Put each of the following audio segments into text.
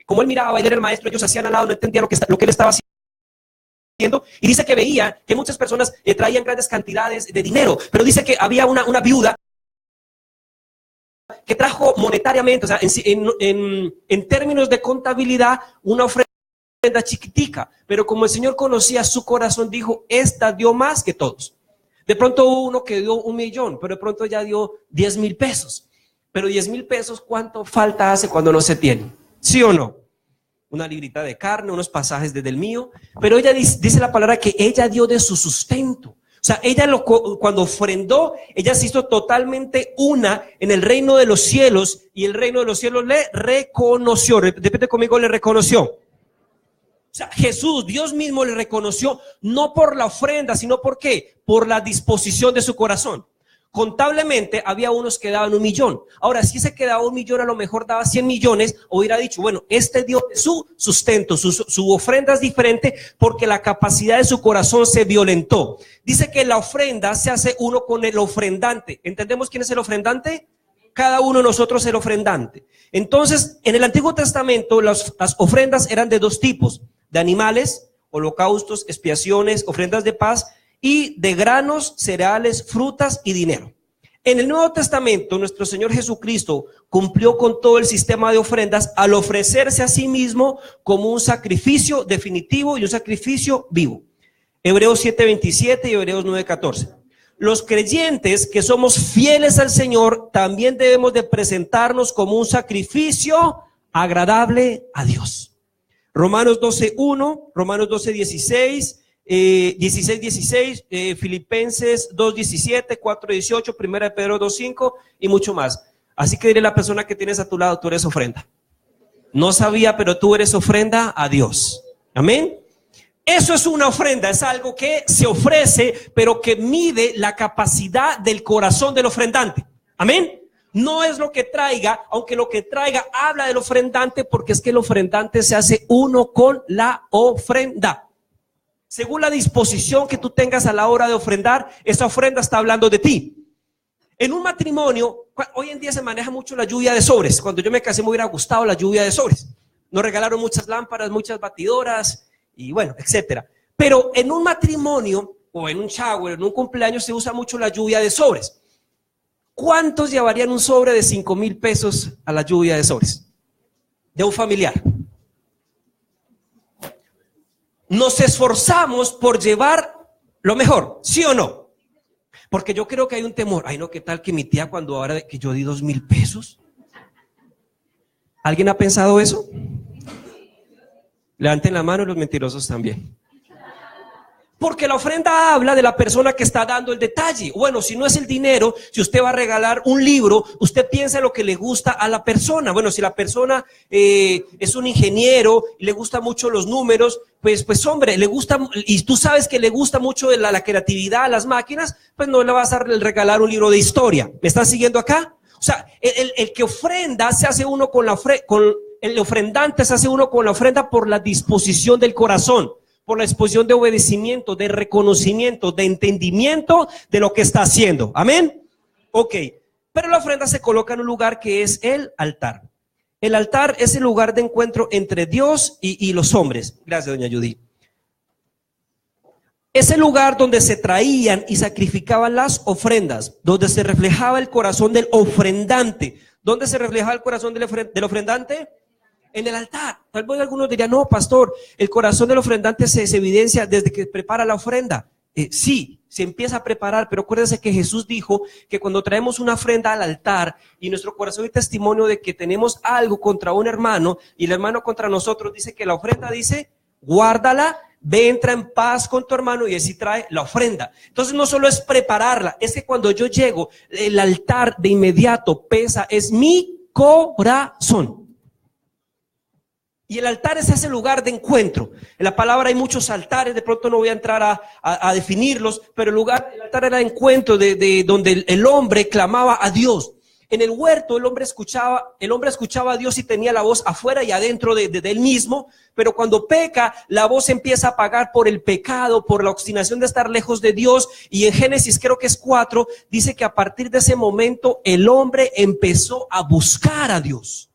como él miraba, él era el maestro, ellos hacían al lado, no entendían lo que él estaba haciendo. Y dice que veía que muchas personas traían grandes cantidades de dinero, pero dice que había una viuda que trajo monetariamente, o sea, en términos de contabilidad, una ofrenda chiquitica, pero como el Señor conocía su corazón, dijo, esta dio más que todos. De pronto hubo uno que dio 1 millón, pero de pronto ya dio 10,000 pesos. Pero 10,000 pesos, ¿cuánto falta hace cuando no se tiene? ¿Sí o no? Una librita de carne, unos pasajes desde el mío, pero ella dice la palabra que ella dio de su sustento. O sea, ella cuando ofrendó, ella se hizo totalmente una en el reino de los cielos, y el reino de los cielos le reconoció. Repite conmigo, le reconoció. O sea, Jesús, Dios mismo le reconoció, no por la ofrenda, sino ¿por qué? Por la disposición de su corazón. Contablemente había unos que daban 1 millón. Ahora, si ese que daba 1 millón a lo mejor daba 100 millones, hubiera dicho, bueno, este dio su sustento, su ofrenda es diferente porque la capacidad de su corazón se violentó. Dice que la ofrenda se hace uno con el ofrendante. ¿Entendemos quién es el ofrendante? Cada uno de nosotros es el ofrendante. Entonces, en el Antiguo Testamento las ofrendas eran de 2 tipos, de animales, holocaustos, expiaciones, ofrendas de paz, y de granos, cereales, frutas y dinero. En el Nuevo Testamento, nuestro Señor Jesucristo cumplió con todo el sistema de ofrendas al ofrecerse a sí mismo como un sacrificio definitivo y un sacrificio vivo. Hebreos 7:27 y Hebreos 9:14. Los creyentes que somos fieles al Señor también debemos de presentarnos como un sacrificio agradable a Dios. Romanos 12:1, Romanos 12:16, 16:16, Filipenses 2:17, 4:18, 1 Pedro 2:5 y mucho más. Así que dile a la persona que tienes a tu lado, tú eres ofrenda. No sabía, pero tú eres ofrenda a Dios. Amén. Eso es una ofrenda, es algo que se ofrece, pero que mide la capacidad del corazón del ofrendante. Amén. No es lo que traiga, aunque lo que traiga habla del ofrendante, porque es que el ofrendante se hace uno con la ofrenda. Según la disposición que tú tengas a la hora de ofrendar, esa ofrenda está hablando de ti. En un matrimonio, hoy en día se maneja mucho la lluvia de sobres. Cuando yo me casé me hubiera gustado la lluvia de sobres. Nos regalaron muchas lámparas, muchas batidoras y bueno, etcétera. Pero en un matrimonio o en un shower, en un cumpleaños se usa mucho la lluvia de sobres. ¿Cuántos llevarían un sobre de 5,000 pesos a la lluvia de sobres? De un familiar. Nos esforzamos por llevar lo mejor, ¿sí o no? Porque yo creo que hay un temor. Ay, no, ¿qué tal que mi tía cuando ahora que yo di 2,000 pesos? ¿Alguien ha pensado eso? Levanten la mano los mentirosos también. Porque la ofrenda habla de la persona que está dando el detalle. Bueno, si no es el dinero, si usted va a regalar un libro, usted piensa en lo que le gusta a la persona. Bueno, si la persona es un ingeniero y le gustan mucho los números, pues hombre, le gusta, y tú sabes que le gusta mucho la creatividad, las máquinas, pues no le vas a regalar un libro de historia. ¿Me estás siguiendo acá? O sea, el que ofrenda se hace uno el ofrendante se hace uno con la ofrenda por la disposición del corazón, por la exposición de obedecimiento, de reconocimiento, de entendimiento de lo que está haciendo. Amén. Ok, pero la ofrenda se coloca en un lugar que es el altar. El altar es el lugar de encuentro entre Dios y los hombres. Gracias, doña Judy. Es el lugar donde se traían y sacrificaban las ofrendas, donde se reflejaba el corazón del ofrendante. ¿Dónde se reflejaba el corazón del ofrendante? En el altar. Tal vez algunos dirían, no, pastor, el corazón del ofrendante se evidencia desde que prepara la ofrenda. Sí, se empieza a preparar, pero acuérdense que Jesús dijo que cuando traemos una ofrenda al altar y nuestro corazón es testimonio de que tenemos algo contra un hermano y el hermano contra nosotros, dice que la ofrenda dice, guárdala, ve, entra en paz con tu hermano y así trae la ofrenda. Entonces no solo es prepararla, es que cuando yo llego, el altar de inmediato pesa, es mi corazón. Y el altar es ese lugar de encuentro. En la palabra hay muchos altares, de pronto no voy a entrar a definirlos, pero el altar era de encuentro de donde el hombre clamaba a Dios. En el huerto el hombre escuchaba a Dios y tenía la voz afuera y adentro de él mismo, pero cuando peca, la voz empieza a apagar por el pecado, por la obstinación de estar lejos de Dios. Y en Génesis creo que es 4, dice que a partir de ese momento el hombre empezó a buscar a Dios.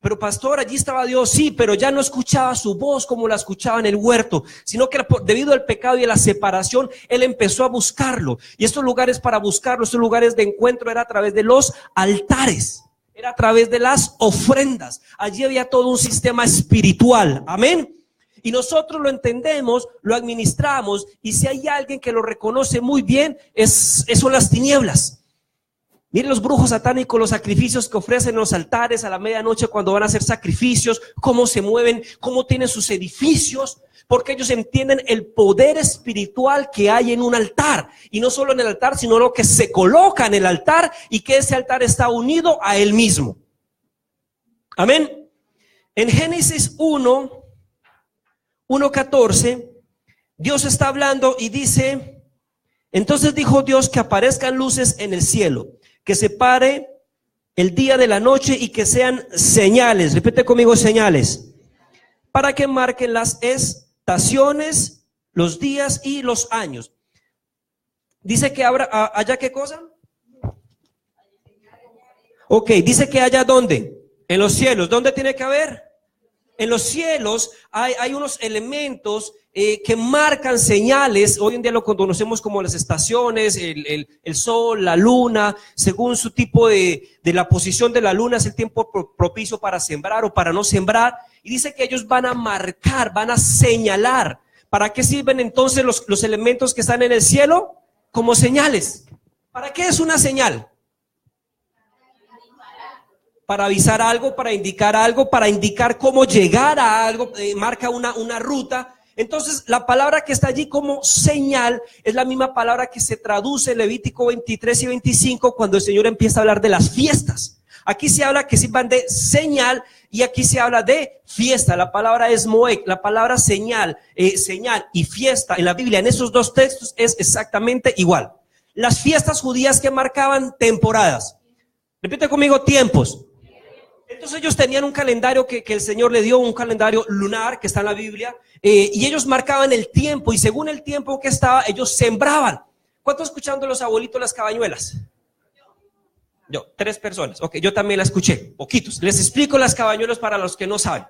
Pero pastor, allí estaba Dios, sí, pero ya no escuchaba su voz como la escuchaba en el huerto, sino que debido al pecado y a la separación, él empezó a buscarlo. Y estos lugares para buscarlo, estos lugares de encuentro era a través de los altares, era a través de las ofrendas. Allí había todo un sistema espiritual, amén. Y nosotros lo entendemos, lo administramos, y si hay alguien que lo reconoce muy bien, son las tinieblas. Miren los brujos satánicos, los sacrificios que ofrecen en los altares a la medianoche cuando van a hacer sacrificios, cómo se mueven, cómo tienen sus edificios, porque ellos entienden el poder espiritual que hay en un altar, y no solo en el altar, sino lo que se coloca en el altar y que ese altar está unido a él mismo. Amén. En Génesis 1:14, Dios está hablando y dice: entonces dijo Dios que aparezcan luces en el cielo, que separe el día de la noche y que sean señales. Repite conmigo: señales, para que marquen las estaciones, los días y los años. Dice que haya ¿qué cosa? Ok, dice que haya ¿dónde? En los cielos. ¿Dónde tiene que haber? En los cielos hay unos elementos que marcan señales. Hoy en día lo conocemos como las estaciones, el sol, la luna. Según su tipo de la posición de la luna es el tiempo propicio para sembrar o para no sembrar. Y dice que ellos van a marcar, van a señalar. ¿Para qué sirven entonces los elementos que están en el cielo? Como señales. ¿Para qué es una señal? Para avisar algo, para indicar cómo llegar a algo, marca una ruta. Entonces la palabra que está allí como señal es la misma palabra que se traduce en Levítico 23 y 25 cuando el Señor empieza a hablar de las fiestas. Aquí se habla que sirvan de señal y aquí se habla de fiesta. La palabra es moed, la palabra señal y fiesta en la Biblia, en esos dos textos es exactamente igual. Las fiestas judías que marcaban temporadas. Repite conmigo: tiempos. Entonces ellos tenían un calendario que el Señor le dio, un calendario lunar que está en la Biblia, y ellos marcaban el tiempo, y según el tiempo que estaba, ellos sembraban. ¿Cuántos escuchando los abuelitos las cabañuelas? Yo, 3 personas. Ok, yo también la escuché, poquitos. Les explico las cabañuelas para los que no saben.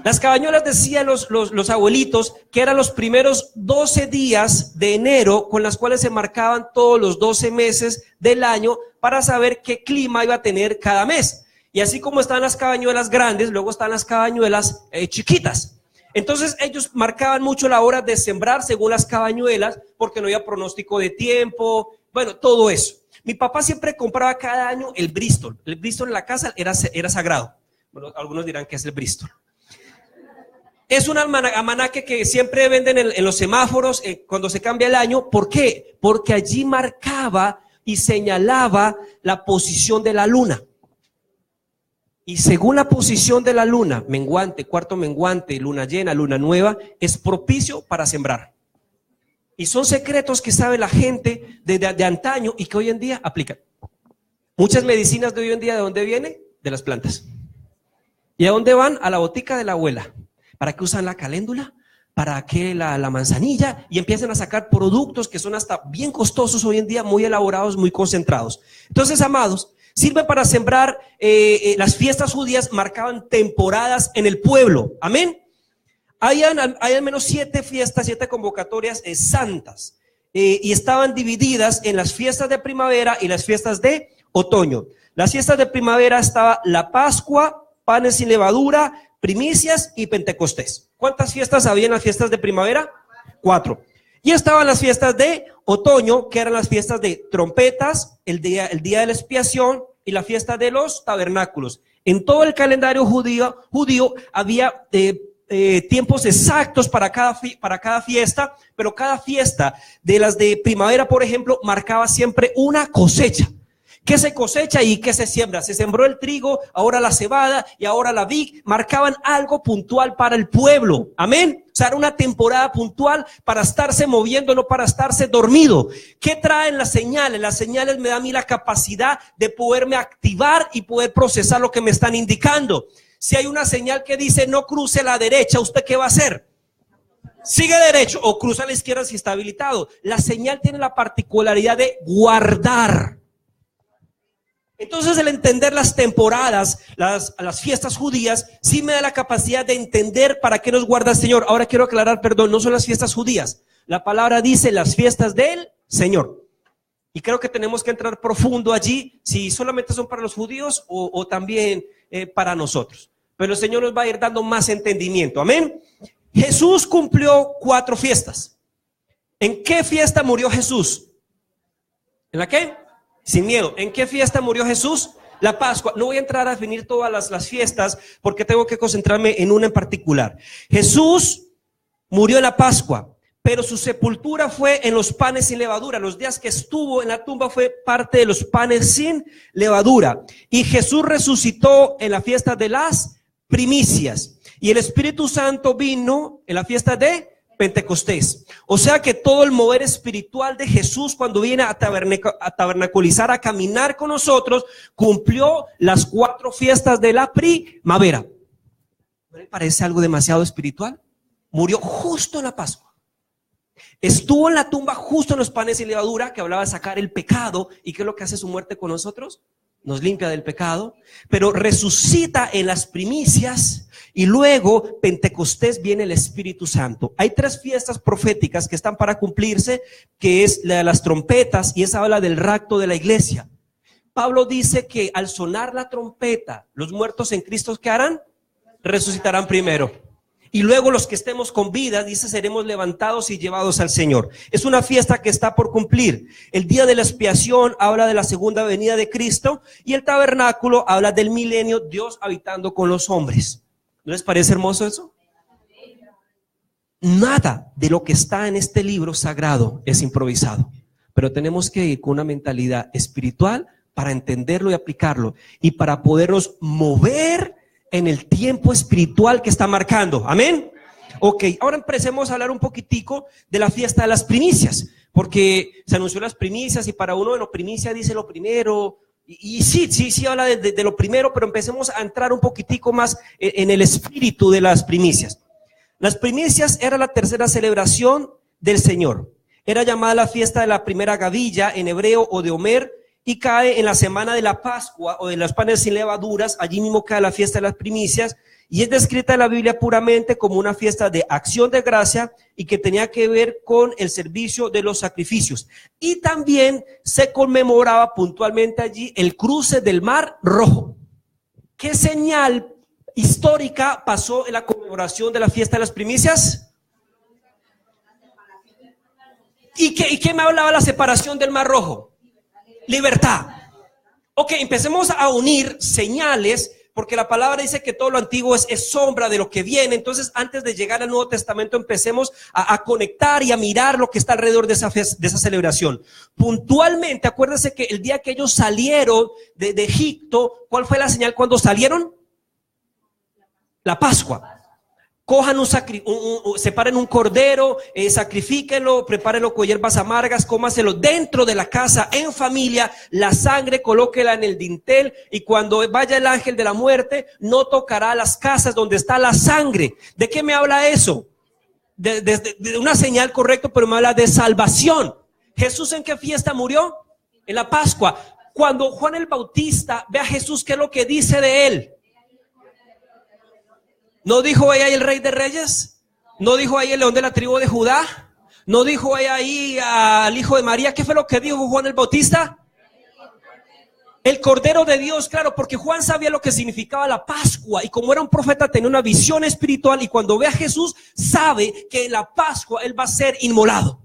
Las cabañuelas, decían los abuelitos, que eran los primeros 12 días de enero con las cuales se marcaban todos los 12 meses del año para saber qué clima iba a tener cada mes. Y así como están las cabañuelas grandes, luego están las cabañuelas chiquitas. Entonces ellos marcaban mucho la hora de sembrar según las cabañuelas, porque no había pronóstico de tiempo, bueno, todo eso. Mi papá siempre compraba cada año el Bristol. El Bristol en la casa era sagrado. Bueno, algunos dirán que es el Bristol. Es un almanaque que siempre venden en los semáforos cuando se cambia el año. ¿Por qué? Porque allí marcaba y señalaba la posición de la luna. Y según la posición de la luna, menguante, cuarto menguante, luna llena, luna nueva, es propicio para sembrar. Y son secretos que sabe la gente de antaño y que hoy en día aplican. Muchas medicinas de hoy en día, ¿de dónde vienen? De las plantas. ¿Y a dónde van? A la botica de la abuela. ¿Para qué usan la caléndula? ¿Para qué la manzanilla? Y empiezan a sacar productos que son hasta bien costosos hoy en día, muy elaborados, muy concentrados. Entonces, amados, sirve para sembrar. Las fiestas judías marcaban temporadas en el pueblo. Amén. Hay al menos 7 fiestas, 7 convocatorias santas. Y estaban divididas en las fiestas de primavera y las fiestas de otoño. Las fiestas de primavera estaba la Pascua, panes sin levadura, primicias y Pentecostés. ¿Cuántas fiestas había en las fiestas de primavera? 4. Y estaban las fiestas de otoño, que eran las fiestas de trompetas, el día de la expiación y la fiesta de los tabernáculos. En todo el calendario judío había tiempos exactos para cada fiesta, pero cada fiesta de las de primavera, por ejemplo, marcaba siempre una cosecha. ¿Qué se cosecha y qué se siembra? Se sembró el trigo, ahora la cebada y ahora la vid. Marcaban algo puntual para el pueblo. Amén. O sea, era una temporada puntual para estarse moviendo, no para estarse dormido. ¿Qué traen las señales? Las señales me dan a mí la capacidad de poderme activar y poder procesar lo que me están indicando. Si hay una señal que dice no cruce a la derecha, ¿usted qué va a hacer? Sigue derecho o cruza a la izquierda si está habilitado. La señal tiene la particularidad de guardar. Entonces el entender las temporadas, las fiestas judías, sí me da la capacidad de entender para qué nos guarda el Señor. Ahora quiero aclarar, perdón, no son las fiestas judías. La palabra dice las fiestas del Señor. Y creo que tenemos que entrar profundo allí, si solamente son para los judíos o también para nosotros. Pero el Señor nos va a ir dando más entendimiento. Amén. Jesús cumplió 4 fiestas. ¿En qué fiesta murió Jesús? ¿En la qué? Sin miedo. ¿En qué fiesta murió Jesús? La Pascua. No voy a entrar a definir todas las fiestas porque tengo que concentrarme en una en particular. Jesús murió en la Pascua, pero su sepultura fue en los panes sin levadura. Los días que estuvo en la tumba fue parte de los panes sin levadura. Y Jesús resucitó en la fiesta de las primicias. Y el Espíritu Santo vino en la fiesta de Pentecostés. O sea que todo el mover espiritual de Jesús cuando viene a tabernaculizar, a caminar con nosotros, cumplió las 4 fiestas de la primavera. ¿No le parece algo demasiado espiritual? Murió justo en la Pascua. Estuvo en la tumba justo en los panes sin levadura, que hablaba de sacar el pecado. ¿Y qué es lo que hace su muerte con nosotros? Nos limpia del pecado. Pero resucita en las primicias. Y luego Pentecostés viene el Espíritu Santo. Hay 3 fiestas proféticas que están para cumplirse, que es la de las trompetas, y esa habla del rapto de la iglesia. Pablo dice que al sonar la trompeta, los muertos en Cristo, ¿qué harán? Resucitarán primero. Y luego los que estemos con vida, dice, seremos levantados y llevados al Señor. Es una fiesta que está por cumplir. El día de la expiación habla de la segunda venida de Cristo, y el tabernáculo habla del milenio, Dios habitando con los hombres. ¿No les parece hermoso eso? Nada de lo que está en este libro sagrado es improvisado, pero tenemos que ir con una mentalidad espiritual para entenderlo y aplicarlo, y para podernos mover en el tiempo espiritual que está marcando. Amén. Ok, ahora empecemos a hablar un poquitico de la fiesta de las primicias, porque se anunció las primicias, y para uno de lo primicia dice lo primero, y sí habla de lo primero, pero empecemos a entrar un poquitico más en el espíritu de las primicias. Las primicias era la tercera celebración del Señor. Era llamada la fiesta de la primera gavilla en hebreo, o de Omer, y cae en la semana de la Pascua o de los panes sin levaduras. Allí mismo cae la fiesta de las primicias, y es descrita en la Biblia puramente como una fiesta de acción de gracia, y que tenía que ver con el servicio de los sacrificios. Y también se conmemoraba puntualmente allí el cruce del Mar Rojo. ¿Qué señal histórica pasó en la conmemoración de la fiesta de las primicias? ¿Y qué me hablaba la separación del Mar Rojo? Libertad. Ok, empecemos a unir señales, porque la palabra dice que todo lo antiguo es sombra de lo que viene. Entonces, antes de llegar al Nuevo Testamento, empecemos a conectar y a mirar lo que está alrededor de esa celebración. Puntualmente, acuérdense que el día que ellos salieron de Egipto, ¿cuál fue la señal cuando salieron? La Pascua. Cojan separen un cordero, sacrifíquenlo, prepárenlo con hierbas amargas, cómaselo dentro de la casa, en familia. La sangre colóquela en el dintel, y cuando vaya el ángel de la muerte, no tocará las casas donde está la sangre. ¿De qué me habla eso? De una señal, correcto, pero me habla de salvación. ¿Jesús en qué fiesta murió? En la Pascua. Cuando Juan el Bautista ve a Jesús, ¿qué es lo que dice de él? ¿No dijo ahí el Rey de Reyes? ¿No dijo ahí el león de la tribu de Judá? ¿No dijo ahí al hijo de María? ¿Qué fue lo que dijo Juan el Bautista? El Cordero de Dios, claro, porque Juan sabía lo que significaba la Pascua, y como era un profeta tenía una visión espiritual, y cuando ve a Jesús sabe que en la Pascua él va a ser inmolado.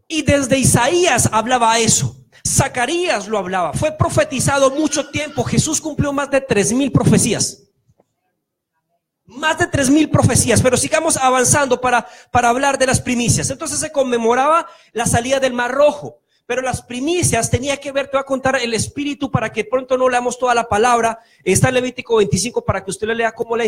Y desde Isaías hablaba eso. Zacarías lo hablaba. Fue profetizado mucho tiempo. Jesús cumplió más de 3,000 profecías. Más de 3,000 profecías, pero sigamos avanzando para hablar de las primicias. Entonces se conmemoraba la salida del Mar Rojo, pero las primicias tenía que ver, te voy a contar el espíritu para que pronto no leamos toda la palabra. Está en Levítico 25 para que usted le lea cómo la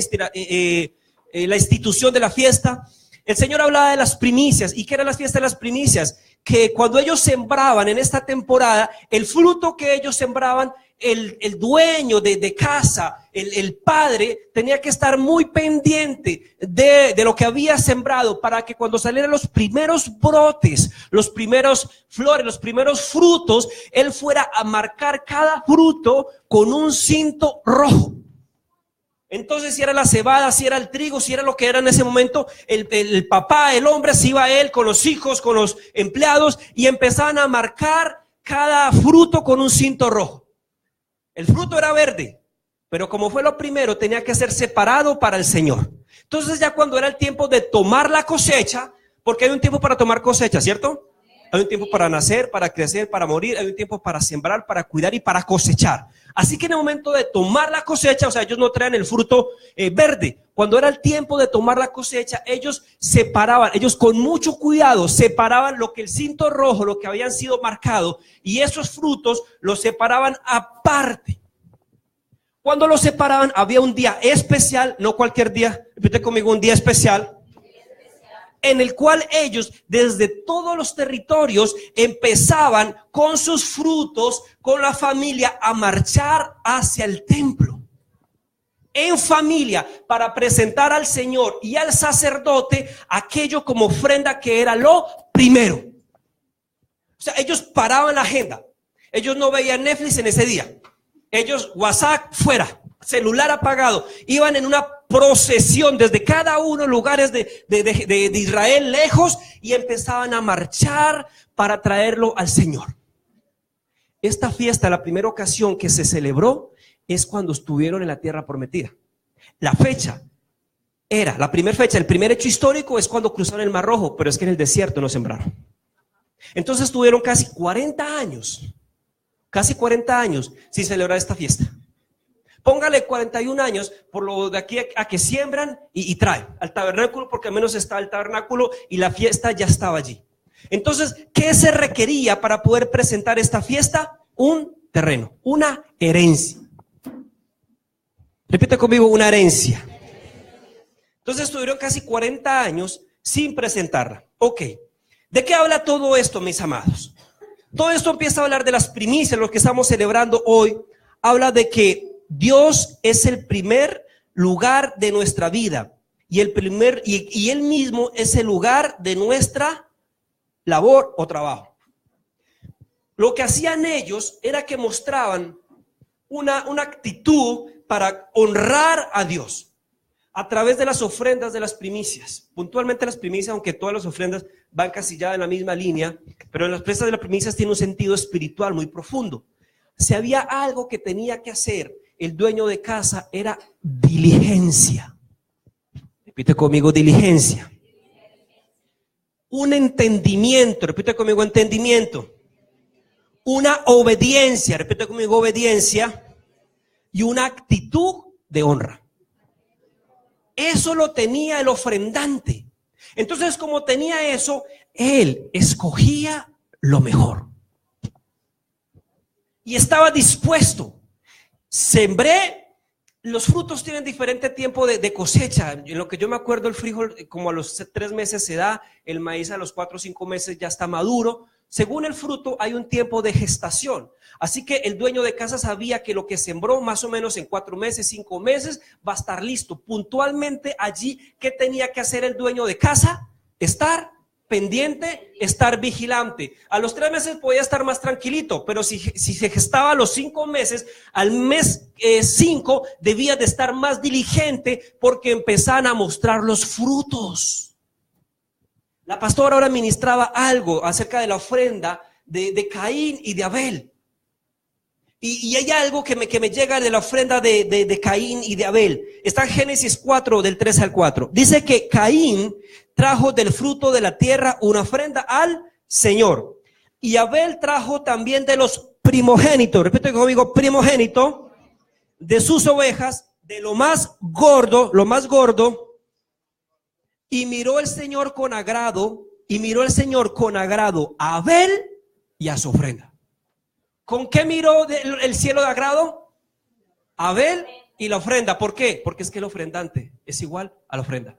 institución de la fiesta. El Señor hablaba de las primicias. ¿Y qué era la fiesta de las primicias? Que cuando ellos sembraban en esta temporada, el fruto que ellos sembraban el dueño de casa, el padre, tenía que estar muy pendiente de lo que había sembrado para que cuando salieran los primeros brotes, los primeros flores, los primeros frutos, él fuera a marcar cada fruto con un cinto rojo. Entonces, si era la cebada, si era el trigo, si era lo que era en ese momento, el papá, el hombre, se iba a él con los hijos, con los empleados y empezaban a marcar cada fruto con un cinto rojo. El fruto era verde, pero como fue lo primero, tenía que ser separado para el Señor. Entonces, ya cuando era el tiempo de tomar la cosecha, porque hay un tiempo para tomar cosecha, ¿cierto? Hay un tiempo para nacer, para crecer, para morir. Hay un tiempo para sembrar, para cuidar y para cosechar. Así que en el momento de tomar la cosecha, o sea, ellos no traen el fruto verde. Cuando era el tiempo de tomar la cosecha, ellos separaban, ellos con mucho cuidado separaban lo que el cinto rojo, lo que habían sido marcado, y esos frutos los separaban aparte. Cuando los separaban, había un día especial, no cualquier día, repite conmigo, un día especial, en el cual ellos desde todos los territorios empezaban con sus frutos, con la familia, a marchar hacia el templo. En familia, para presentar al Señor y al sacerdote aquello como ofrenda que era lo primero. O sea, ellos paraban la agenda. Ellos no veían Netflix en ese día. Ellos, WhatsApp fuera, celular apagado. Iban en una procesión desde cada uno lugares de Israel lejos y empezaban a marchar para traerlo al Señor. Esta fiesta, la primera ocasión que se celebró es cuando estuvieron en la tierra prometida. La fecha era, la primera fecha, el primer hecho histórico es cuando cruzaron el Mar Rojo, pero es que en el desierto no sembraron. Entonces estuvieron casi 40 años sin celebrar esta fiesta. Póngale 41 años por lo de aquí a que siembran y traen al tabernáculo, porque al menos está el tabernáculo y la fiesta ya estaba allí. Entonces, ¿qué se requería para poder presentar esta fiesta? Un terreno, una herencia. Repite conmigo, una herencia. Entonces estuvieron casi 40 años sin presentarla. Ok, ¿de qué habla todo esto, mis amados? Todo esto empieza a hablar de las primicias, lo que estamos celebrando hoy. Habla de que Dios es el primer lugar de nuestra vida y Él mismo es el lugar de nuestra labor o trabajo. Lo que hacían ellos era que mostraban una actitud para honrar a Dios a través de las ofrendas de las primicias. Puntualmente las primicias, aunque todas las ofrendas van casilladas en la misma línea, pero las ofrendas de las primicias tienen un sentido espiritual muy profundo. Si había algo que tenía que hacer el dueño de casa, era diligencia. Repite conmigo, diligencia. Un entendimiento, repite conmigo, entendimiento. Una obediencia, repite conmigo, obediencia. Y una actitud de honra. Eso lo tenía el ofrendante. Entonces, como tenía eso, él escogía lo mejor. Y estaba dispuesto. Sembré, los frutos tienen diferente tiempo de cosecha. En lo que yo me acuerdo, el frijol como a los 3 meses se da, el maíz a los 4 o 5 meses ya está maduro. Según el fruto hay un tiempo de gestación. Así que el dueño de casa sabía que lo que sembró más o menos en 4 meses, 5 meses va a estar listo. Puntualmente allí, ¿qué tenía que hacer el dueño de casa? Estar pendiente, estar vigilante. A los 3 meses podía estar más tranquilito, pero si se gestaba a los 5 meses, al mes 5 debía de estar más diligente porque empezaban a mostrar los frutos. La pastora ahora ministraba algo acerca de la ofrenda de Caín y de Abel. Y hay algo que me llega de la ofrenda de Caín y de Abel. Está en Génesis 4, del 3 al 4. Dice que Caín trajo del fruto de la tierra una ofrenda al Señor. Y Abel trajo también de los primogénitos. Repite conmigo, primogénito. De sus ovejas, de lo más gordo. Y miró el Señor con agrado. A Abel y a su ofrenda. ¿Con qué miró el cielo de agrado? Abel y la ofrenda. ¿Por qué? Porque es que el ofrendante es igual a la ofrenda.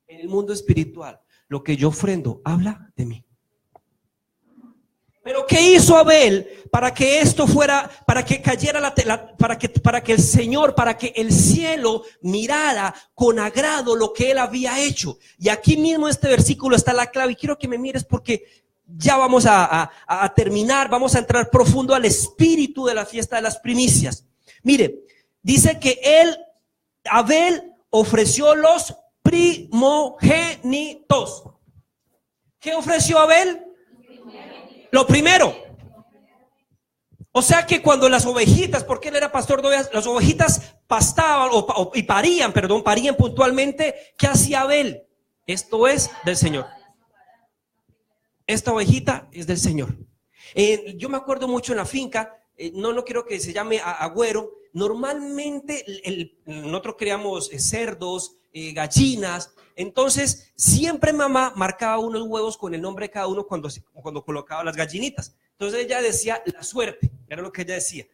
En el mundo espiritual, lo que yo ofrendo habla de mí. Pero ¿qué hizo Abel para que esto fuera, para que cayera para que el Señor, para que el cielo mirara con agrado lo que él había hecho? Y aquí mismo en este versículo está la clave, y quiero que me mires porque ya vamos a terminar, vamos a entrar profundo al espíritu de la fiesta de las primicias. Mire, dice que Abel ofreció los primogénitos. ¿Qué ofreció Abel? Lo primero. O sea que cuando las ovejitas, porque él era pastor de ovejas, las ovejitas pastaban y parían puntualmente, ¿qué hacía Abel? Esto es del Señor. Esta ovejita es del Señor. Yo me acuerdo mucho en la finca, no quiero que se llame agüero. Normalmente nosotros criamos cerdos, gallinas. Entonces siempre mamá marcaba unos huevos con el nombre de cada uno cuando colocaba las gallinitas. Entonces ella decía la suerte, era lo que ella decía,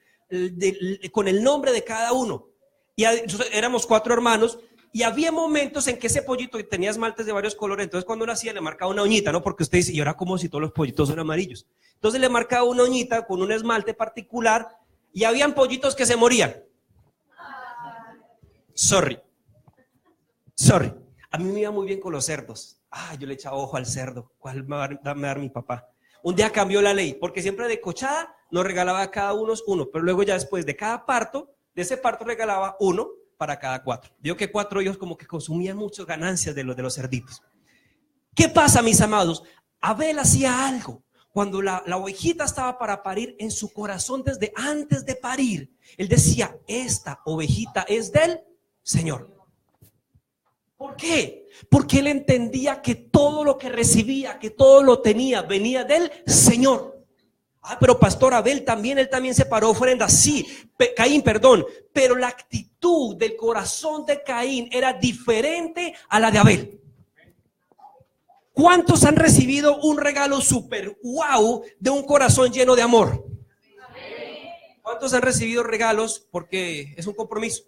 con el nombre de cada uno. Y éramos 4 hermanos. Y había momentos en que ese pollito tenía esmaltes de varios colores. Entonces cuando nacía le marcaba una uñita, ¿no? Porque usted dice, y ahora como si todos los pollitos son amarillos. Entonces le marcaba una uñita con un esmalte particular. Y habían pollitos que se morían. Sorry. A mí me iba muy bien con los cerdos. Yo le echaba ojo al cerdo. ¿Cuál me va a dar mi papá? Un día cambió la ley, porque siempre de cochada nos regalaba a cada uno, pero luego ya después de cada parto, de ese parto regalaba uno para cada 4. Digo que 4 ellos como que consumían muchas ganancias de los cerditos. ¿Qué pasa, mis amados? Abel hacía algo. Cuando la ovejita estaba para parir, en su corazón desde antes de parir, él decía, esta ovejita es del Señor. ¿Por qué? Porque él entendía que todo lo que recibía, que todo lo tenía, venía del Señor. Pero pastor Abel también, él también separó ofrendas. Sí, Caín, perdón. Pero la actitud del corazón de Caín era diferente a la de Abel. ¿Cuántos han recibido un regalo super wow de un corazón lleno de amor? ¿Cuántos han recibido regalos porque es un compromiso?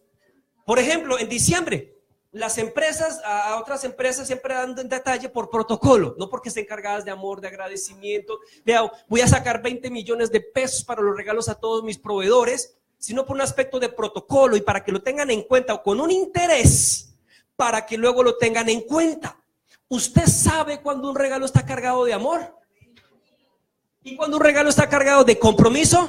Por ejemplo, en diciembre, las empresas, a otras empresas siempre dan detalle por protocolo, no porque estén cargadas de amor, de agradecimiento. Vea, voy a sacar 20 millones de pesos para los regalos a todos mis proveedores, sino por un aspecto de protocolo y para que lo tengan en cuenta, o con un interés para que luego lo tengan en cuenta. ¿Usted sabe cuando un regalo está cargado de amor? ¿Y cuando un regalo está cargado de compromiso?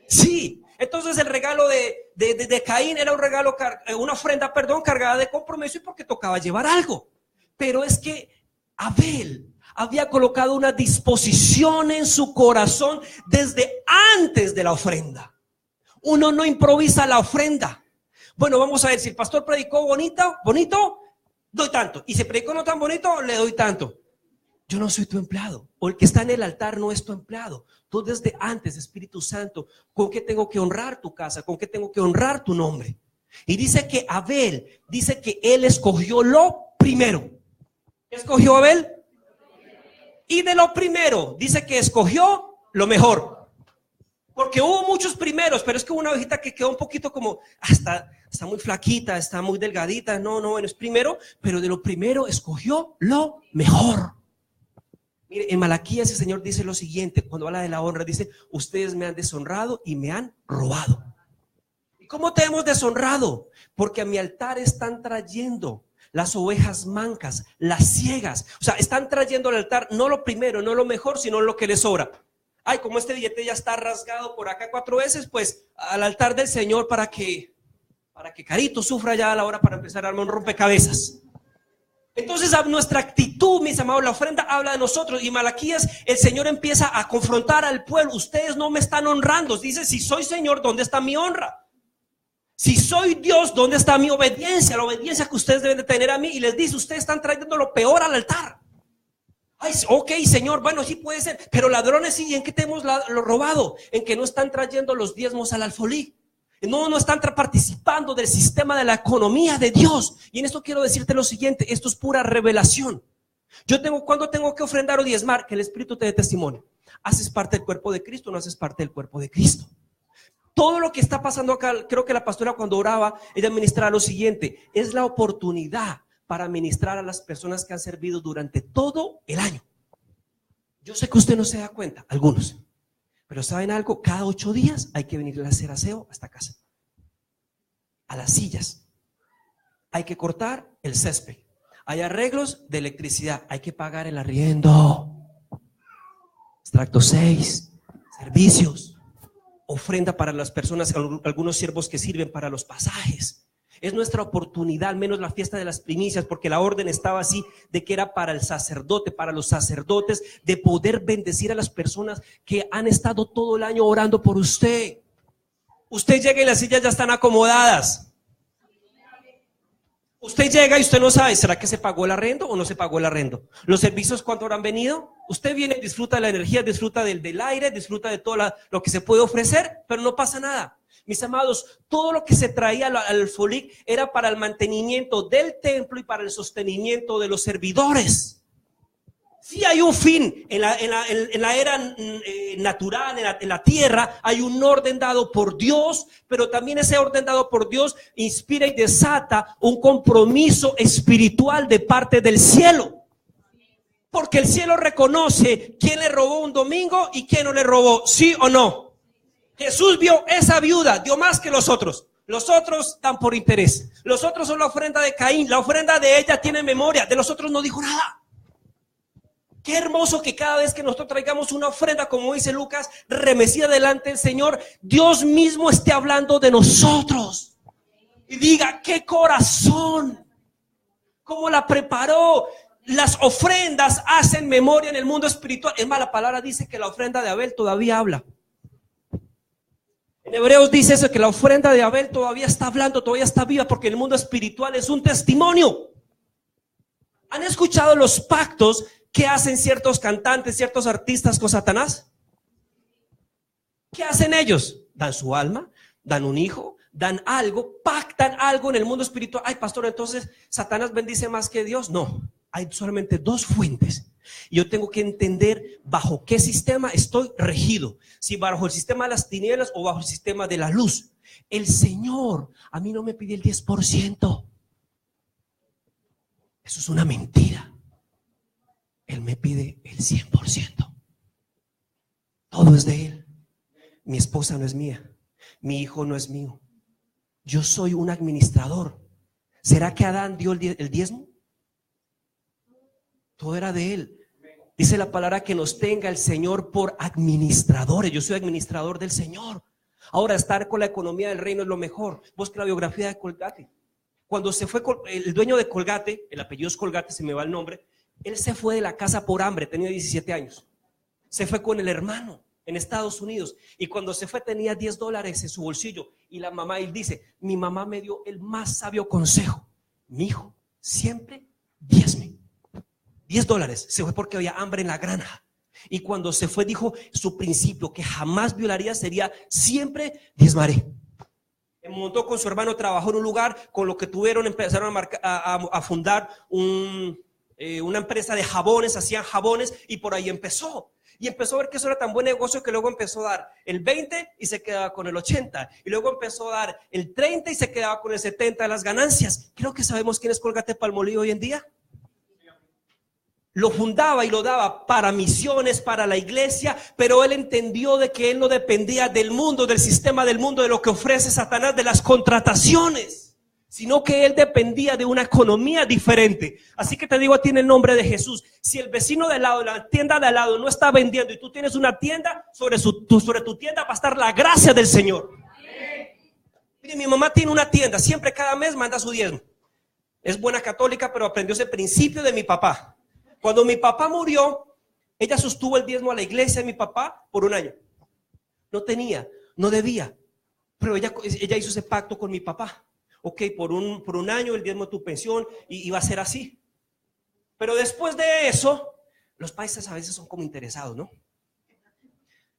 Sí. Entonces el regalo de Caín era un regalo, una ofrenda, cargada de compromiso y porque tocaba llevar algo. Pero es que Abel había colocado una disposición en su corazón desde antes de la ofrenda. Uno no improvisa la ofrenda. Bueno, vamos a ver, si el pastor predicó bonito, doy tanto. Y si predicó no tan bonito, le doy tanto. Yo no soy tu empleado, o el que está en el altar no es tu empleado. Tú desde antes, Espíritu Santo, ¿con qué tengo que honrar tu casa? ¿Con qué tengo que honrar tu nombre? Y dice que Abel, dice que él escogió lo primero. ¿Qué escogió Abel? Y de lo primero, dice que escogió lo mejor. Porque hubo muchos primeros, pero es que hubo una ovejita que quedó un poquito como, está muy flaquita, está muy delgadita. No, bueno, es primero, pero de lo primero escogió lo mejor. Mire, en Malaquías el Señor dice lo siguiente, cuando habla de la honra, dice, ustedes me han deshonrado y me han robado. ¿Y cómo te hemos deshonrado? Porque a mi altar están trayendo las ovejas mancas, las ciegas. O sea, están trayendo al altar no lo primero, no lo mejor, sino lo que les sobra. Ay, como este billete ya está rasgado por acá 4 veces, pues al altar del Señor para que Carito sufra ya a la hora para empezar a armar un rompecabezas. Entonces nuestra actitud, mis amados, la ofrenda habla de nosotros. Y Malaquías, el Señor empieza a confrontar al pueblo. Ustedes no me están honrando. Dice, si soy Señor, ¿dónde está mi honra? Si soy Dios, ¿dónde está mi obediencia? La obediencia que ustedes deben de tener a mí. Y les dice, ustedes están trayendo lo peor al altar. Ay, ok, Señor, bueno, sí puede ser. Pero ladrones, sí, ¿en qué tenemos lo robado? En que no están trayendo los diezmos al alfolí. No están participando del sistema de la economía de Dios. Y en esto quiero decirte lo siguiente, esto es pura revelación. ¿Cuándo tengo que ofrendar o diezmar? Que el Espíritu te dé testimonio. ¿Haces parte del cuerpo de Cristo o no haces parte del cuerpo de Cristo? Todo lo que está pasando acá, creo que la pastora cuando oraba, ella ministraba lo siguiente, es la oportunidad para ministrar a las personas que han servido durante todo el año. Yo sé que usted no se da cuenta, algunos, Pero ¿saben algo? Cada 8 días hay que venir a hacer aseo a esta casa. A las sillas. Hay que cortar el césped. Hay arreglos de electricidad. Hay que pagar el arriendo. Extracto 6. Servicios. Ofrenda para las personas, algunos siervos que sirven para los pasajes. Es nuestra oportunidad, al menos la fiesta de las primicias, porque la orden estaba así, de que era para el sacerdote, para los sacerdotes, de poder bendecir a las personas que han estado todo el año orando por usted. Usted llega y las sillas ya están acomodadas. Usted llega y usted no sabe, ¿será que se pagó el arrendo o no se pagó el arrendo? ¿Los servicios cuánto habrán venido? Usted viene, disfruta de la energía, disfruta del aire, disfruta de todo lo que se puede ofrecer, pero no pasa nada. Mis amados, todo lo que se traía al FOLIC era para el mantenimiento del templo y para el sostenimiento de los servidores. Sí hay un fin en la era natural, en la tierra, hay un orden dado por Dios, pero también ese orden dado por Dios inspira y desata un compromiso espiritual de parte del cielo. Porque el cielo reconoce quién le robó un domingo y quién no le robó, ¿sí o no? Jesús vio esa viuda, dio más que los otros. Los otros dan por interés. Los otros son la ofrenda de Caín, la ofrenda de ella tiene memoria, de los otros no dijo nada. Qué hermoso que cada vez que nosotros traigamos una ofrenda, como dice Lucas, remecida delante del Señor, Dios mismo esté hablando de nosotros. Y diga, qué corazón, cómo la preparó. Las ofrendas hacen memoria en el mundo espiritual. Es más, la palabra dice que la ofrenda de Abel todavía habla. En Hebreos dice eso, que la ofrenda de Abel todavía está hablando, todavía está viva, porque el mundo espiritual es un testimonio. ¿Han escuchado los pactos que hacen ciertos cantantes, ciertos artistas con Satanás? ¿Qué hacen ellos? Dan su alma, dan un hijo, dan algo, pactan algo en el mundo espiritual. Ay, pastor, entonces Satanás bendice más que Dios. No, hay solamente dos fuentes. Y yo tengo que entender bajo qué sistema estoy regido. Si bajo el sistema de las tinieblas o bajo el sistema de la luz. El Señor a mí no me pide el 10%. Eso es una mentira. Él me pide el 100%. Todo es de Él. Mi esposa no es mía. Mi hijo no es mío. Yo soy un administrador. ¿Será que Adán dio el diezmo? Todo era de Él. Dice la palabra que nos tenga el Señor por administradores. Yo soy administrador del Señor. Ahora, estar con la economía del reino es lo mejor. Busca la biografía de Colgate. Cuando se fue el dueño de Colgate, el apellido es Colgate, se me va el nombre. Él se fue de la casa por hambre, tenía 17 años. Se fue con el hermano en Estados Unidos. Y cuando se fue tenía $10 en su bolsillo. Y la mamá, él dice, mi mamá me dio el más sabio consejo. Mi hijo, siempre diezme. $10. Se fue porque había hambre en la granja. Y cuando se fue dijo, su principio que jamás violaría sería, siempre diezmaré. Se montó con su hermano, trabajó en un lugar, con lo que tuvieron empezaron a fundar una empresa de jabones, hacían jabones y por ahí empezó. Y empezó a ver que eso era tan buen negocio que luego empezó a dar el 20 y se quedaba con el 80. Y luego empezó a dar el 30 y se quedaba con el 70 de las ganancias. Creo que sabemos quién es Colgate Palmolive hoy en día. Lo fundaba y lo daba para misiones, para la iglesia, pero él entendió de que él no dependía del mundo, del sistema del mundo, de lo que ofrece Satanás, de las contrataciones, sino que él dependía de una economía diferente. Así que te digo a ti en el nombre de Jesús, si el vecino de al lado, la tienda de al lado no está vendiendo y tú tienes una tienda, sobre tu tienda va a estar la gracia del Señor. Mire, mi mamá tiene una tienda, siempre cada mes manda su diezmo. Es buena católica, pero aprendió ese principio de mi papá. Cuando mi papá murió, ella sostuvo el diezmo a la iglesia de mi papá por un año. No tenía, no debía, pero ella hizo ese pacto con mi papá. Ok, por un año el diezmo de tu pensión y va a ser así. Pero después de eso, los países a veces son como interesados, ¿no?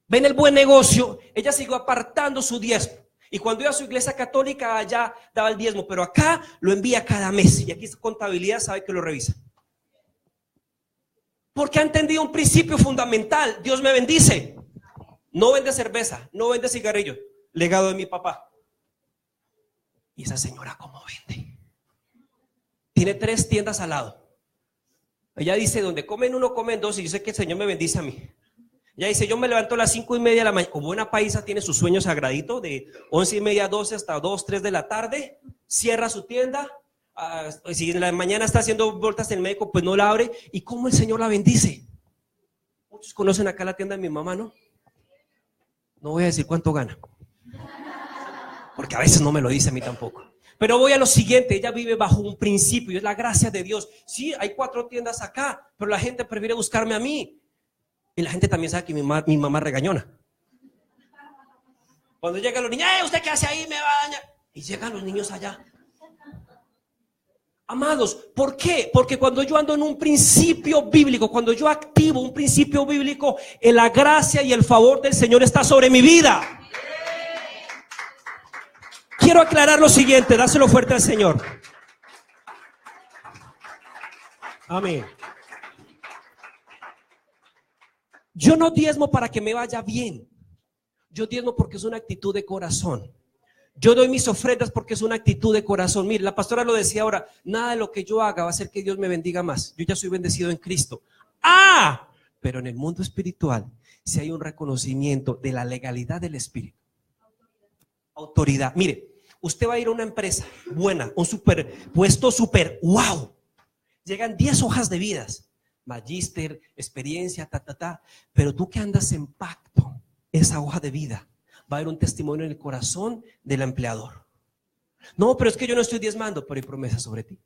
Ven el buen negocio, ella siguió apartando su diezmo. Y cuando iba a su iglesia católica, allá daba el diezmo, pero acá lo envía cada mes. Y aquí contabilidad sabe que lo revisa. Porque ha entendido un principio fundamental. Dios me bendice. No vende cerveza, no vende cigarrillos. Legado de mi papá. Y esa señora, ¿cómo vende? Tiene 3 tiendas al lado. Ella dice, donde comen uno, comen 2. Y yo sé que el Señor me bendice a mí. Ella dice, yo me levanto a las 5:30 de la mañana. Como buena paisa tiene su sueño sagradito de 11:30, 12 hasta 2, 3 de la tarde. Cierra su tienda. Si en la mañana está haciendo vueltas el médico, pues no la abre. ¿Y cómo el Señor la bendice? Muchos conocen acá la tienda de mi mamá, ¿no? No voy a decir cuánto gana, porque a veces no me lo dice a mí tampoco. Pero voy a lo siguiente, ella vive bajo un principio y es la gracia de Dios. Sí, hay 4 tiendas acá, pero la gente prefiere buscarme a mí. Y la gente también sabe que mi mamá regañona. Cuando llegan los niños, ¿usted qué hace ahí? Me va a dañar. Y llegan los niños allá. Amados, ¿por qué? Porque cuando yo ando en un principio bíblico, cuando yo activo un principio bíblico, la gracia y el favor del Señor está sobre mi vida. Quiero aclarar lo siguiente, dáselo fuerte al Señor. Amén. Yo no diezmo para que me vaya bien. Yo diezmo porque es una actitud de corazón. Yo doy mis ofrendas porque es una actitud de corazón. Mire, la pastora lo decía ahora, nada de lo que yo haga va a hacer que Dios me bendiga más. Yo ya soy bendecido en Cristo. Pero en el mundo espiritual, si hay un reconocimiento de la legalidad del Espíritu. Autoridad. Mire, usted va a ir a una empresa buena, un puesto super, wow. Llegan 10 hojas de vidas, magíster, experiencia, pero tú que andas en pacto, esa hoja de vida, va a haber un testimonio en el corazón del empleador. No, pero es que yo no estoy diezmando, pero hay promesa sobre ti.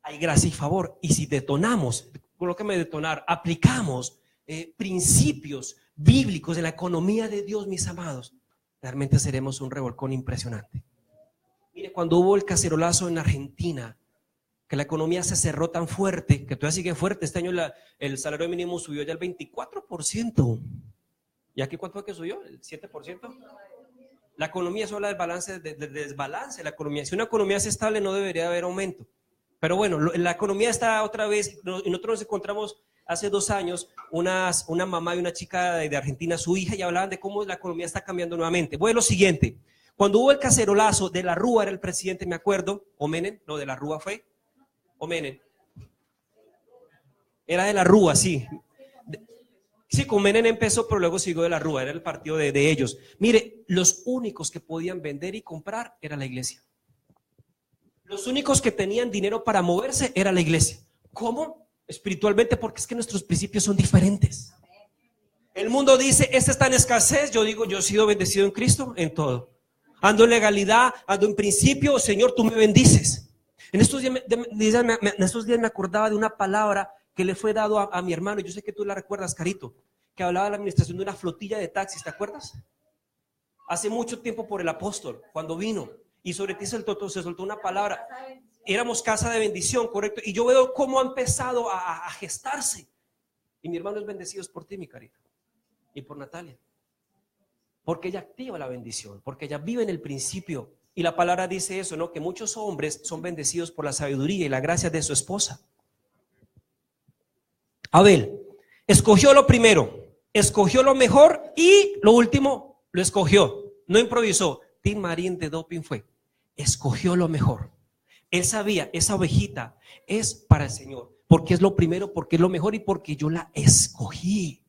Hay gracia y favor. Y si detonamos, colóqueme detonar, aplicamos principios bíblicos de la economía de Dios, mis amados, realmente seremos un revolcón impresionante. Mire, cuando hubo el cacerolazo en Argentina, que la economía se cerró tan fuerte, que todavía sigue fuerte, este año el salario mínimo subió ya al 24%. ¿Y aquí cuánto fue que subió? ¿El 7%? La economía es habla del balance, del desbalance de la economía. Si una economía es estable, no debería haber aumento. Pero bueno, la economía está otra vez, y nosotros nos encontramos hace 2 años, una mamá y una chica de Argentina, su hija, y hablaban de cómo la economía está cambiando nuevamente. Bueno, lo siguiente, cuando hubo el cacerolazo, de la Rúa era el presidente, me acuerdo, o Menem, no, de la Rúa fue, o Menem. Era de la Rúa, sí. Sí, con Menem empezó, pero luego siguió de la Rúa, era el partido de ellos. Mire, los únicos que podían vender y comprar era la iglesia. Los únicos que tenían dinero para moverse era la iglesia. ¿Cómo? Espiritualmente, porque es que nuestros principios son diferentes. El mundo dice, este está en escasez. Yo digo, yo he sido bendecido en Cristo en todo. Ando en legalidad, ando en principio. Señor, tú me bendices. En estos días me acordaba de una palabra que le fue dado a mi hermano. Yo sé que tú la recuerdas, Carito, que hablaba de la administración de una flotilla de taxis. ¿Te acuerdas? Hace mucho tiempo por el apóstol, cuando vino. Y sobre ti se soltó una palabra. Éramos casa de bendición, correcto. Y yo veo cómo ha empezado a gestarse. Y mi hermano es bendecido por ti, mi Carito. Y por Natalia. Porque ella activa la bendición. Porque ella vive en el principio. Y la palabra dice eso, ¿no? Que muchos hombres son bendecidos por la sabiduría y la gracia de su esposa. Abel escogió lo primero, escogió lo mejor y lo último lo escogió. No improvisó. Tim Marín de Doping fue. Escogió lo mejor. Él sabía, esa ovejita es para el Señor. Porque es lo primero, porque es lo mejor y porque yo la escogí.